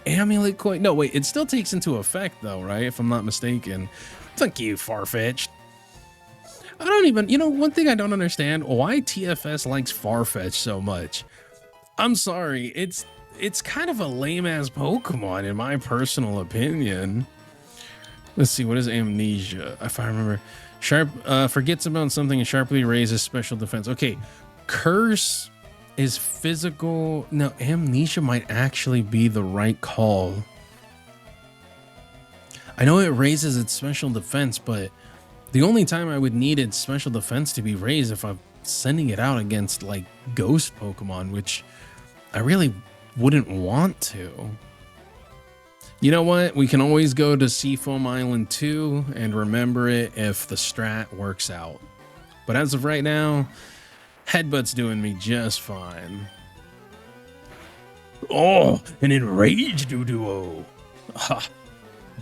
Amulet coin. No, wait, it still takes into effect though, right? If I'm not mistaken. Thank you, Farfetch'd. I don't even, you know, one thing I don't understand, why TFS likes Farfetch'd so much. I'm sorry, it's kind of a lame-ass Pokemon in my personal opinion. Let's see, what is Amnesia? If I remember, forgets about something and sharply raises special defense. Okay, Curse is physical. No, Amnesia might actually be the right call. I know it raises its special defense, but the only time I would need its special defense to be raised if I'm sending it out against like ghost Pokemon, which I really wouldn't want to. You know what? We can always go to Seafoam Island 2 and remember it if the strat works out. But as of right now, Headbutt's doing me just fine. Oh, an enraged Doodoo. Ha.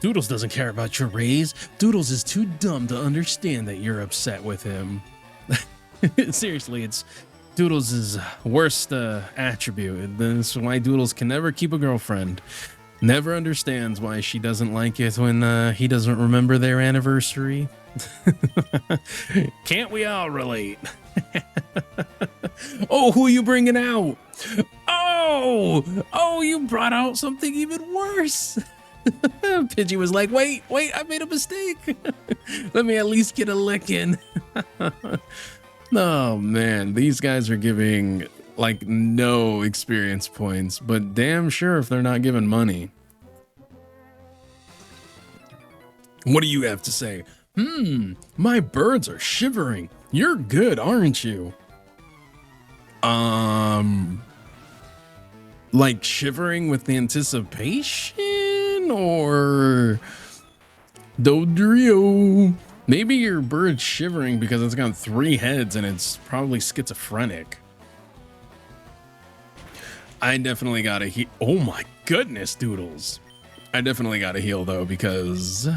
Doodles doesn't care about your raise. Doodles is too dumb to understand that you're upset with him. Seriously, it's Doodles' worst attribute. That's why Doodles can never keep a girlfriend. Never understands why she doesn't like it when he doesn't remember their anniversary. Can't we all relate? Oh, who are you bringing out? Oh, you brought out something even worse. Pidgey was like, wait, I made a mistake. Let me at least get a lick in. Oh man, these guys are giving like no experience points, but damn sure if they're not giving money. What do you have to say? My birds are shivering. You're good, aren't you? Like shivering with the anticipation or Dodrio? Maybe your bird's shivering because it's got 3 heads and it's probably schizophrenic. I definitely gotta heal. Oh my goodness, Doodles. I definitely gotta heal though because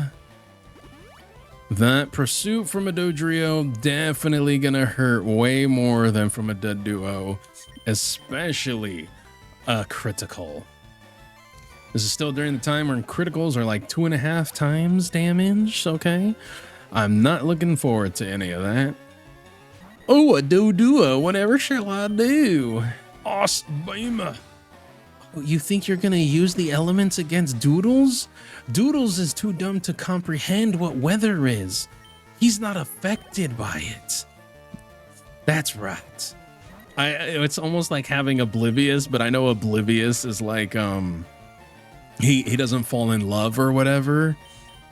That pursuit from a Dodrio definitely gonna hurt way more than from a Duo, especially a critical. This is still during the time when criticals are like 2.5 times damage, okay? I'm not looking forward to any of that. Oh, a Duo, whatever shall I do? Beamer. You think you're gonna use the elements against Doodles? Doodles is too dumb to comprehend what weather is. He's not affected by it. That's right. It's almost like having Oblivious, but I know Oblivious is like he doesn't fall in love or whatever.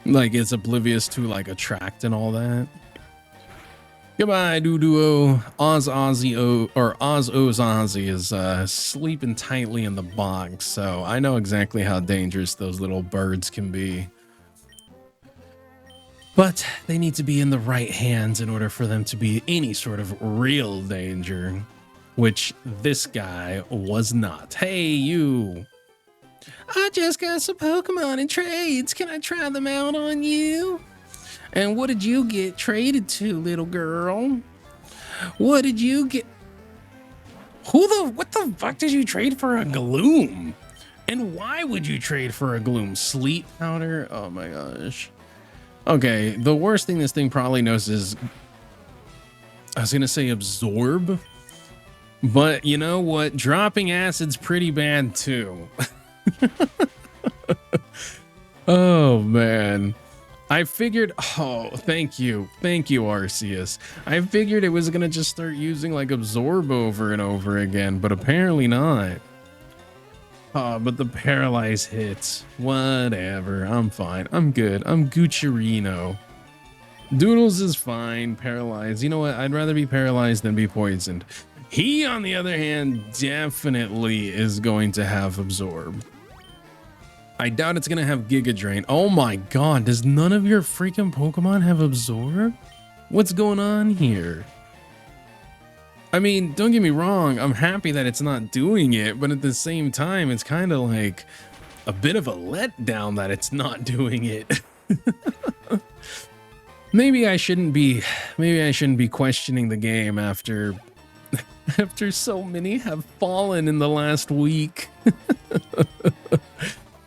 Like it's oblivious to like attract and all that. Goodbye, Duo. Oz Ozzy Ozzy is sleeping tightly in the box, so I know exactly how dangerous those little birds can be. But they need to be in the right hands in order for them to be any sort of real danger, which this guy was not. Hey, you. I just got some Pokemon in trades. Can I try them out on you? And what did you get traded to, little girl? What did you get? What the fuck did you trade for a Gloom? And why would you trade for a Gloom? Sleep powder? Oh my gosh. Okay, the worst thing this thing probably knows is, I was gonna say absorb, but you know what? Dropping acid's pretty bad too. Oh man. I figured, oh, thank you, Arceus. I figured it was gonna just start using like absorb over and over again, but apparently not. Oh, but the paralyze hits, whatever, I'm fine, I'm good, I'm Gucciarino. Doodles is fine, paralyzed. You know what, I'd rather be paralyzed than be poisoned. He, on the other hand, definitely is going to have absorb. I doubt it's gonna have Giga Drain. Oh my god, does none of your freaking Pokemon have absorb? What's going on here? I mean, don't get me wrong, I'm happy that it's not doing it, but at the same time, it's kind of like a bit of a letdown that it's not doing it. Maybe I shouldn't be questioning the game after so many have fallen in the last week.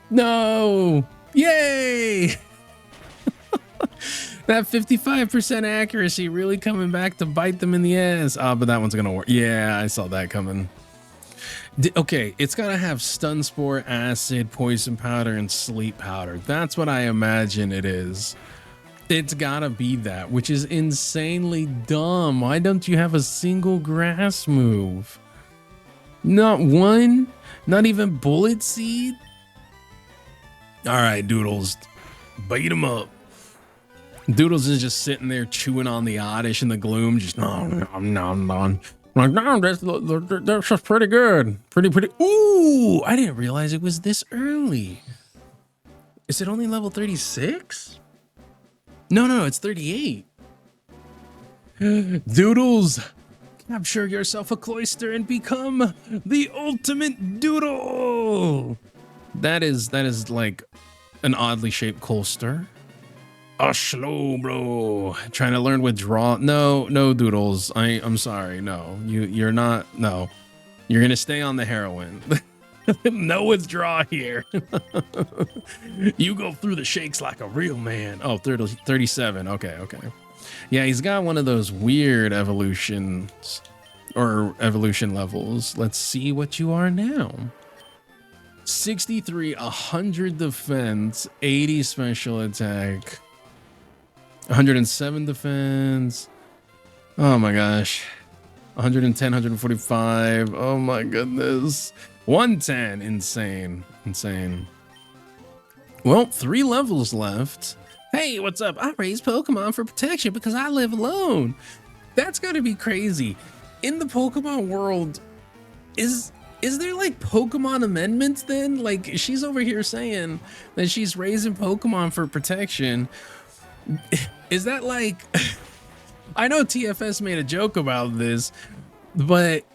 No! Yay! That 55% accuracy really coming back to bite them in the ass. Ah, but that one's gonna work. Yeah, I saw that coming. Okay, it's gotta have Stun Spore, Acid, Poison Powder, and Sleep Powder. That's what I imagine it is. It's gotta be that, which is insanely dumb. Why don't you have a single grass move? Not one? Not even Bullet Seed? All right, Doodles, bait him up. Doodles is just sitting there chewing on the Oddish and the Gloom, just nom. Like, no, that's just pretty good. Pretty. Ooh, I didn't realize it was this early. Is it only level 36? No, it's 38. Doodles, capture yourself a cloister and become the ultimate Doodle. That is like an oddly shaped Colster. A slow bro. Trying to learn withdraw. No, Doodles. I'm sorry. No, you're not. No, you're gonna stay on the heroin. No withdraw here. You go through the shakes like a real man. Oh, 37. Okay. Yeah, he's got one of those weird evolutions or evolution levels. Let's see what you are now. 63, 100 defense, 80 special attack, 107 defense. Oh my gosh. 110, 145. Oh my goodness. 110. Insane. Well, 3 levels left. Hey, what's up? I raise Pokemon for protection because I live alone. That's gotta be crazy. In the Pokemon world, is there like Pokemon amendments then? Like she's over here saying that she's raising Pokemon for protection. Is that like, I know TFS made a joke about this, but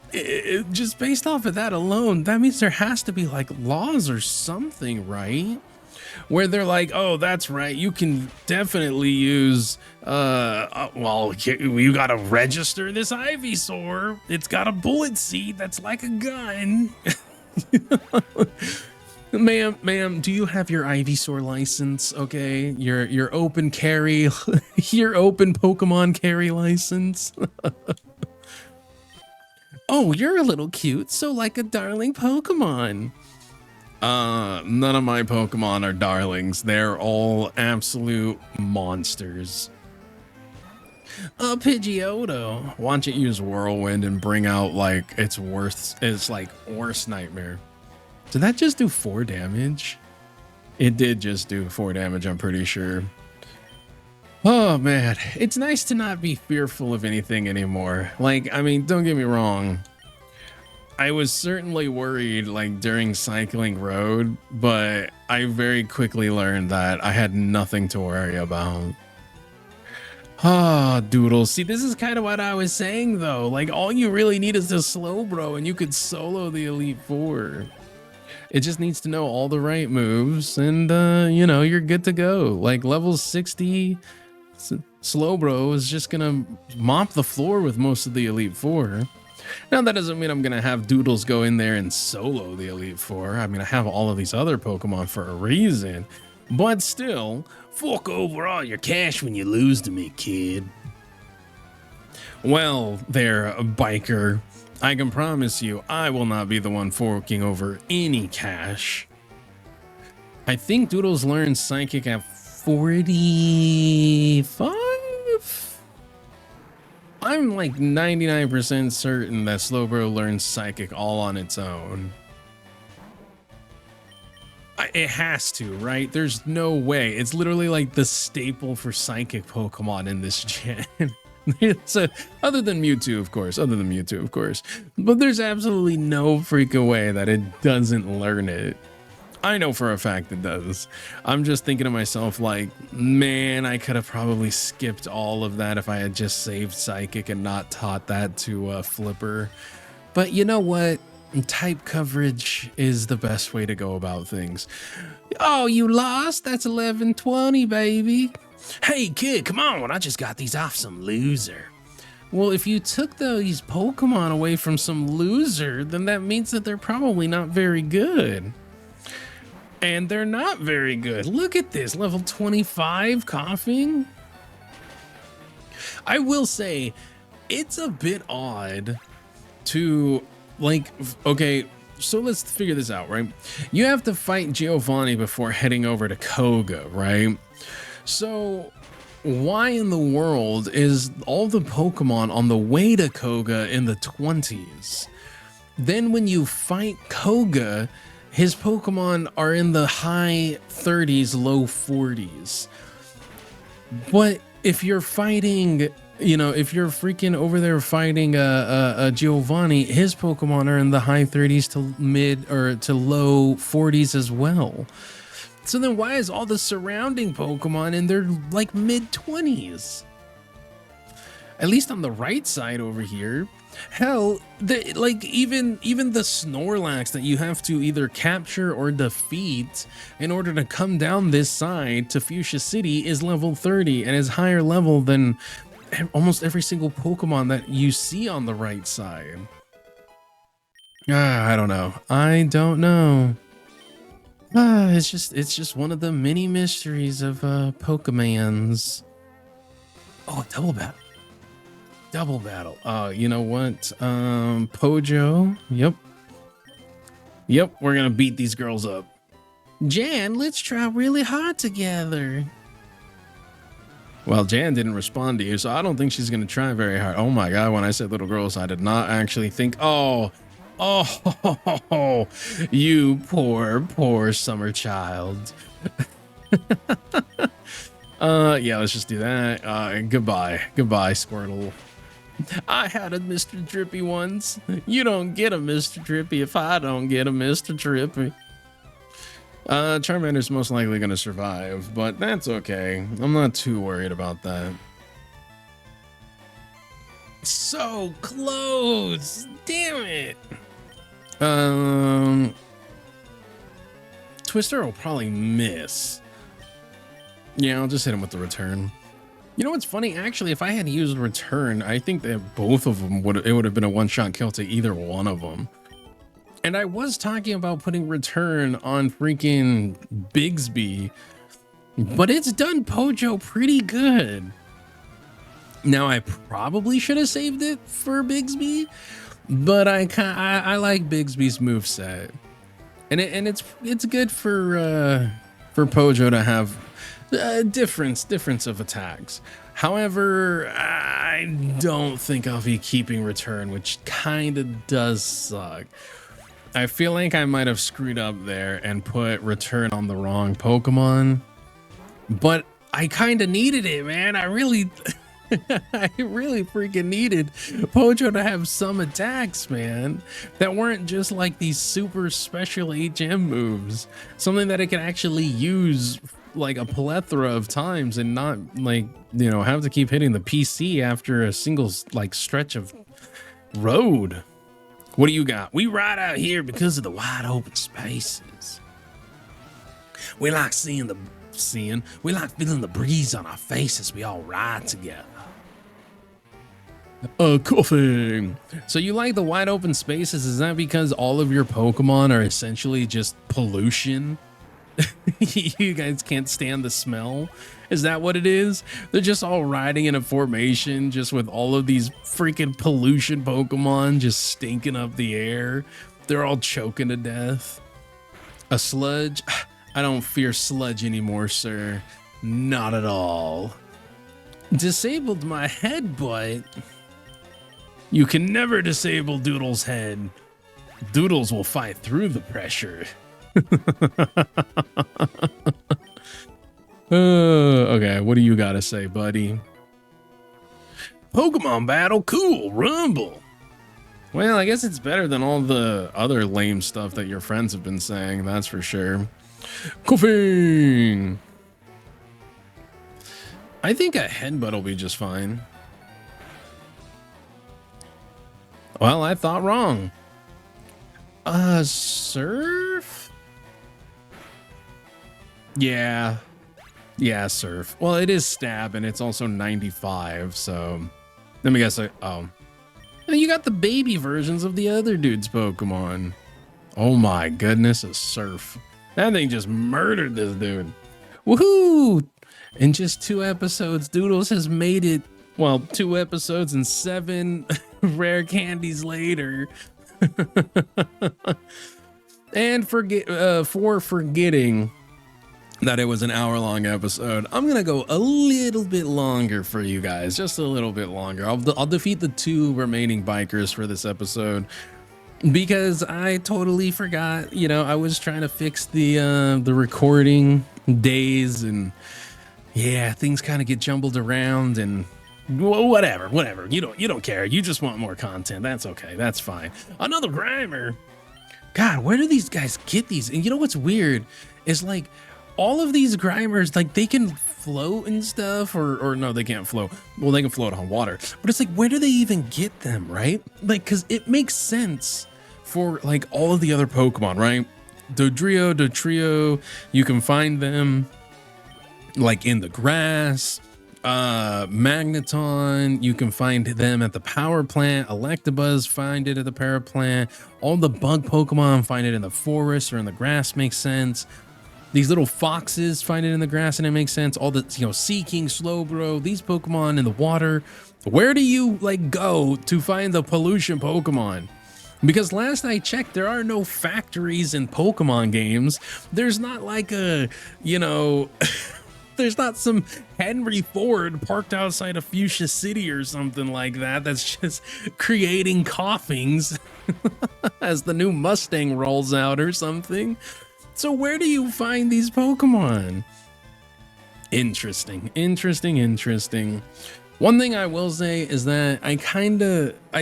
just based off of that alone, that means there has to be like laws or something, right? where they're like, oh, that's right, you can definitely use well, you gotta register this Ivysaur. It's got a bullet seed that's like a gun. Ma'am, do you have your Ivysaur license? Okay, your open carry, your open Pokemon carry license. Oh, you're a little cute, so like a darling Pokemon. None of my Pokemon are darlings. They're all absolute monsters. Pidgeotto. Why don't you use Whirlwind and bring out like its like worst nightmare? Did that just do 4 damage? It did just do 4 damage, I'm pretty sure. Oh man, it's nice to not be fearful of anything anymore. Like, I mean, don't get me wrong. I was certainly worried like during cycling road, but I very quickly learned that I had nothing to worry about. Ah, Doodles. See, this is kind of what I was saying though. Like, all you really need is the Slowbro and you could solo the Elite Four. It just needs to know all the right moves and, you know, you're good to go. Like, level 60 Slowbro is just gonna mop the floor with most of the Elite Four. Now, that doesn't mean I'm gonna have Doodles go in there and solo the Elite Four. I mean, I have all of these other Pokemon for a reason, but still, fork over all your cash when you lose to me, kid. Well, there, biker. I can promise you, I will not be the one forking over any cash. I think Doodles learned Psychic at 45? I'm like 99% certain that Slowbro learns Psychic all on its own. It has to, right? There's no way. It's literally like the staple for Psychic Pokemon in this gen. So, other than Mewtwo, of course. But there's absolutely no freaking way that it doesn't learn it. I know for a fact it does. I'm just thinking to myself like, man, I could have probably skipped all of that if I had just saved Psychic and not taught that to Flipper. But you know what? Type coverage is the best way to go about things. Oh, you lost? That's 1120, baby. Hey, kid, come on. I just got these off some loser. Well, if you took these Pokemon away from some loser, then that means that they're probably not very good. And they're not very good. Look at this, level 25 coughing. I will say, it's a bit odd to, like, okay, so let's figure this out, right? You have to fight Giovanni before heading over to Koga, right? So why in the world is all the Pokemon on the way to Koga in the 20s? Then when you fight Koga, his Pokemon are in the high 30s, low 40s. But if you're fighting, you know, if you're freaking over there fighting a Giovanni, his Pokemon are in the high 30s to mid or to low 40s as well. So then why is all the surrounding Pokemon in their like mid 20s? At least on the right side over here. Hell, even the Snorlax that you have to either capture or defeat in order to come down this side to Fuchsia City is level 30 and is higher level than almost every single Pokemon that you see on the right side. I don't know. It's just one of the many mysteries of Pokemons. Oh, double battle. You know what? Pojo. Yep, we're gonna beat these girls up. Jan, let's try really hard together. Well, Jan didn't respond to you, so I don't think she's gonna try very hard. Oh my god, when I said little girls, I did not actually think, oh, you poor summer child. Yeah, let's just do that. Goodbye, Squirtle. I had a Mr. Drippy once. You don't get a Mr. Drippy if I don't get a Mr. Drippy. Charmander's most likely gonna survive, but that's okay. I'm not too worried about that. So close! Damn it! Twister will probably miss. Yeah, I'll just hit him with the return. You know what's funny? Actually, if I had used return, I think that both of them would have been a one-shot kill to either one of them. And I was talking about putting return on freaking Bigsby, but it's done Pojo pretty good. Now I probably should have saved it for Bigsby, but I like Bigsby's moveset, and it's good for Pojo to have difference of attacks. However, I don't think I'll be keeping return, which kind of does suck. I feel like I might have screwed up there and put return on the wrong Pokemon, but I kind of needed it, man. I really freaking needed Pojo to have some attacks, man, that weren't just like these super special HM moves, something that it can actually use like a plethora of times and not like, you know, have to keep hitting the PC after a single like stretch of road. What do you got? We ride out here because of the wide open spaces. We like we like feeling the breeze on our faces. We all ride together. Cool thing. So you like the wide open spaces? Is that because all of your Pokemon are essentially just pollution? You guys can't stand the smell? Is that what it is? They're just all riding in a formation, just with all of these freaking pollution Pokemon just stinking up the air. They're all choking to death. A sludge? I don't fear sludge anymore, sir. Not at all. Disabled my head, but you can never disable Doodle's head. Doodles will fight through the pressure. Okay, what do you gotta say, buddy? Pokemon battle, cool, rumble. Well, I guess it's better than all the other lame stuff that your friends have been saying, that's for sure. Coughing. I think a headbutt will be just fine. Well, I thought wrong. Surf? Yeah, surf. Well, it is stab and it's also 95, so let me guess. Oh, and you got the baby versions of the other dude's Pokemon. Oh my goodness, a surf. That thing just murdered this dude. Woohoo! In just 2 episodes, Doodles has made it. Well, 2 episodes and 7 rare candies later. And for forgetting that it was an hour-long episode, I'm gonna go a little bit longer for you guys, just a little bit longer. I'll defeat the 2 remaining bikers for this episode because I totally forgot. You know, I was trying to fix the recording days, and yeah, things kind of get jumbled around, and whatever. You don't care. You just want more content. That's okay. That's fine. Another Grimer. God, where do these guys get these? And you know what's weird is like all of these Grimers, like they can float and stuff, or no, they can't float. Well, they can float on water, but it's like, where do they even get them, right? Like, cause it makes sense for like all of the other Pokemon, right? Dodrio, you can find them like in the grass. Magneton, you can find them at the power plant. Electabuzz, find it at the power plant. All the bug Pokemon find it in the forest or in the grass, makes sense. These little foxes find it in the grass and it makes sense. All the, you know, Seeking, Slowbro, these Pokemon in the water. Where do you like go to find the pollution Pokemon? Because last I checked, there are no factories in Pokemon games. There's not like a, you know, there's not some Henry Ford parked outside of Fuchsia City or something like that that's just creating coughings as the new Mustang rolls out or something. So where do you find these Pokemon? Interesting. One thing I will say is that I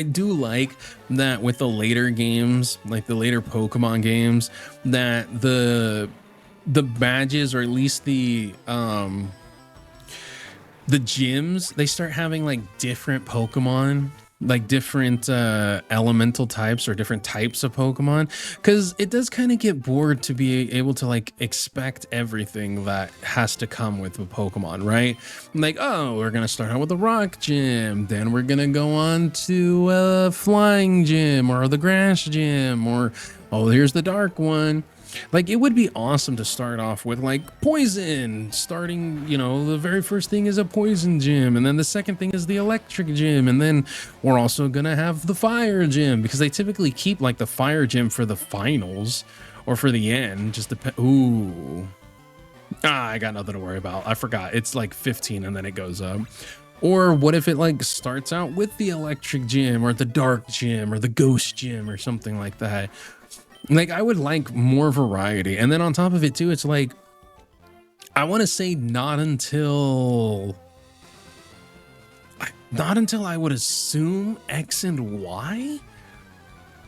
do like that with the later games, like the later Pokemon games, that the badges, or at least the gyms, they start having like different Pokemon like different elemental types or different types of Pokemon, because it does kind of get bored to be able to like expect everything that has to come with a Pokemon, right? Like, oh, we're gonna start out with a rock gym, then we're gonna go on to a flying gym or the grass gym, or oh, here's the dark one. Like, it would be awesome to start off with like poison, starting, you know, the very first thing is a poison gym, and then the second thing is the electric gym, and then we're also gonna have the fire gym, because they typically keep like the fire gym for the finals or for the end, just depend. Ooh, I got nothing to worry about. I forgot it's like 15 and then it goes up. Or what if it like starts out with the electric gym or the dark gym or the ghost gym or something like that? Like, I would like more variety. And then on top of it too, it's like, I want to say not until I would assume X and Y.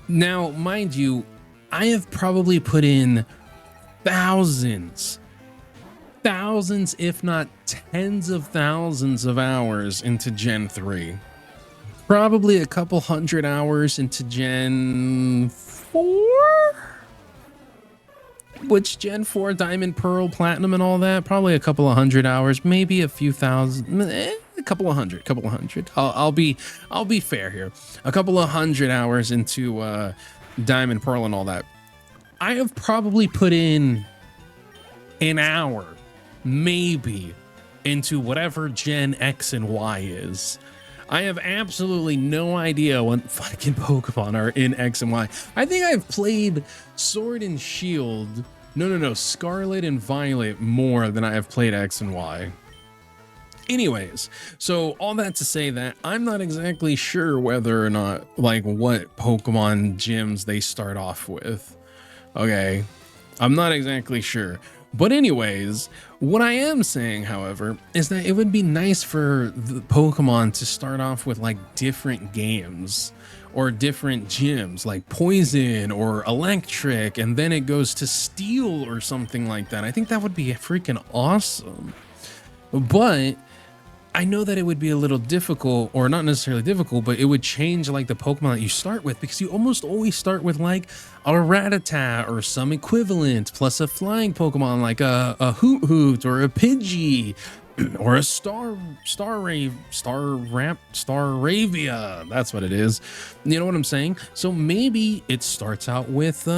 Now, mind you, I have probably put in thousands, if not tens of thousands of hours into Gen 3. Probably a couple hundred hours into Gen 4? Which Gen 4, Diamond, Pearl, Platinum, and all that, probably a couple of hundred hours, maybe a few thousand, a couple of hundred. I'll be fair here. A couple of hundred hours into Diamond, Pearl, and all that. I have probably put in an hour, maybe, into whatever Gen X and Y is. I have absolutely no idea what fucking Pokemon are in X and Y. I think I've played Sword and Shield, no, Scarlet and Violet more than I have played X and Y. Anyways, so all that to say that I'm not exactly sure whether or not, like, what Pokemon gyms they start off with. Okay, I'm not exactly sure. But anyways, what I am saying, however, is that it would be nice for the Pokemon to start off with like different games or different gyms, like poison or electric, and then it goes to steel or something like that. I think that would be freaking awesome. But I know that it would be a little difficult, or not necessarily difficult, but it would change like the Pokemon that you start with, because you almost always start with like a Rattata or some equivalent, plus a flying Pokemon like a Hoot or a Pidgey or a Staravia. That's what it is. You know what I'm saying? So maybe it starts out with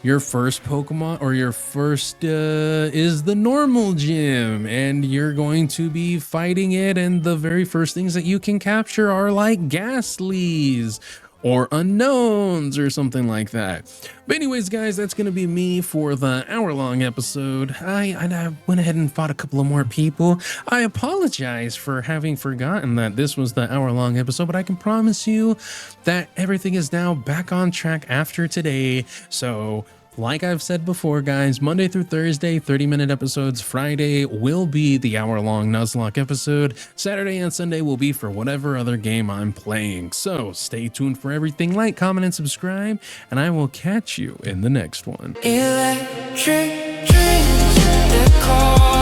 your first Pokemon, or your first is the normal gym, and you're going to be fighting it, and the very first things that you can capture are like Ghastlies or unknowns or something like that. But anyways, guys, that's gonna be me for the hour-long episode. I went ahead and fought a couple of more people. I apologize for having forgotten that this was the hour-long episode, but I can promise you that everything is now back on track after today. So like I've said before, guys, Monday through Thursday, 30-minute episodes. Friday will be the hour-long Nuzlocke episode. Saturday and Sunday will be for whatever other game I'm playing. So stay tuned for everything. Like, comment, and subscribe, and I will catch you in the next one. Electric dreams, they're called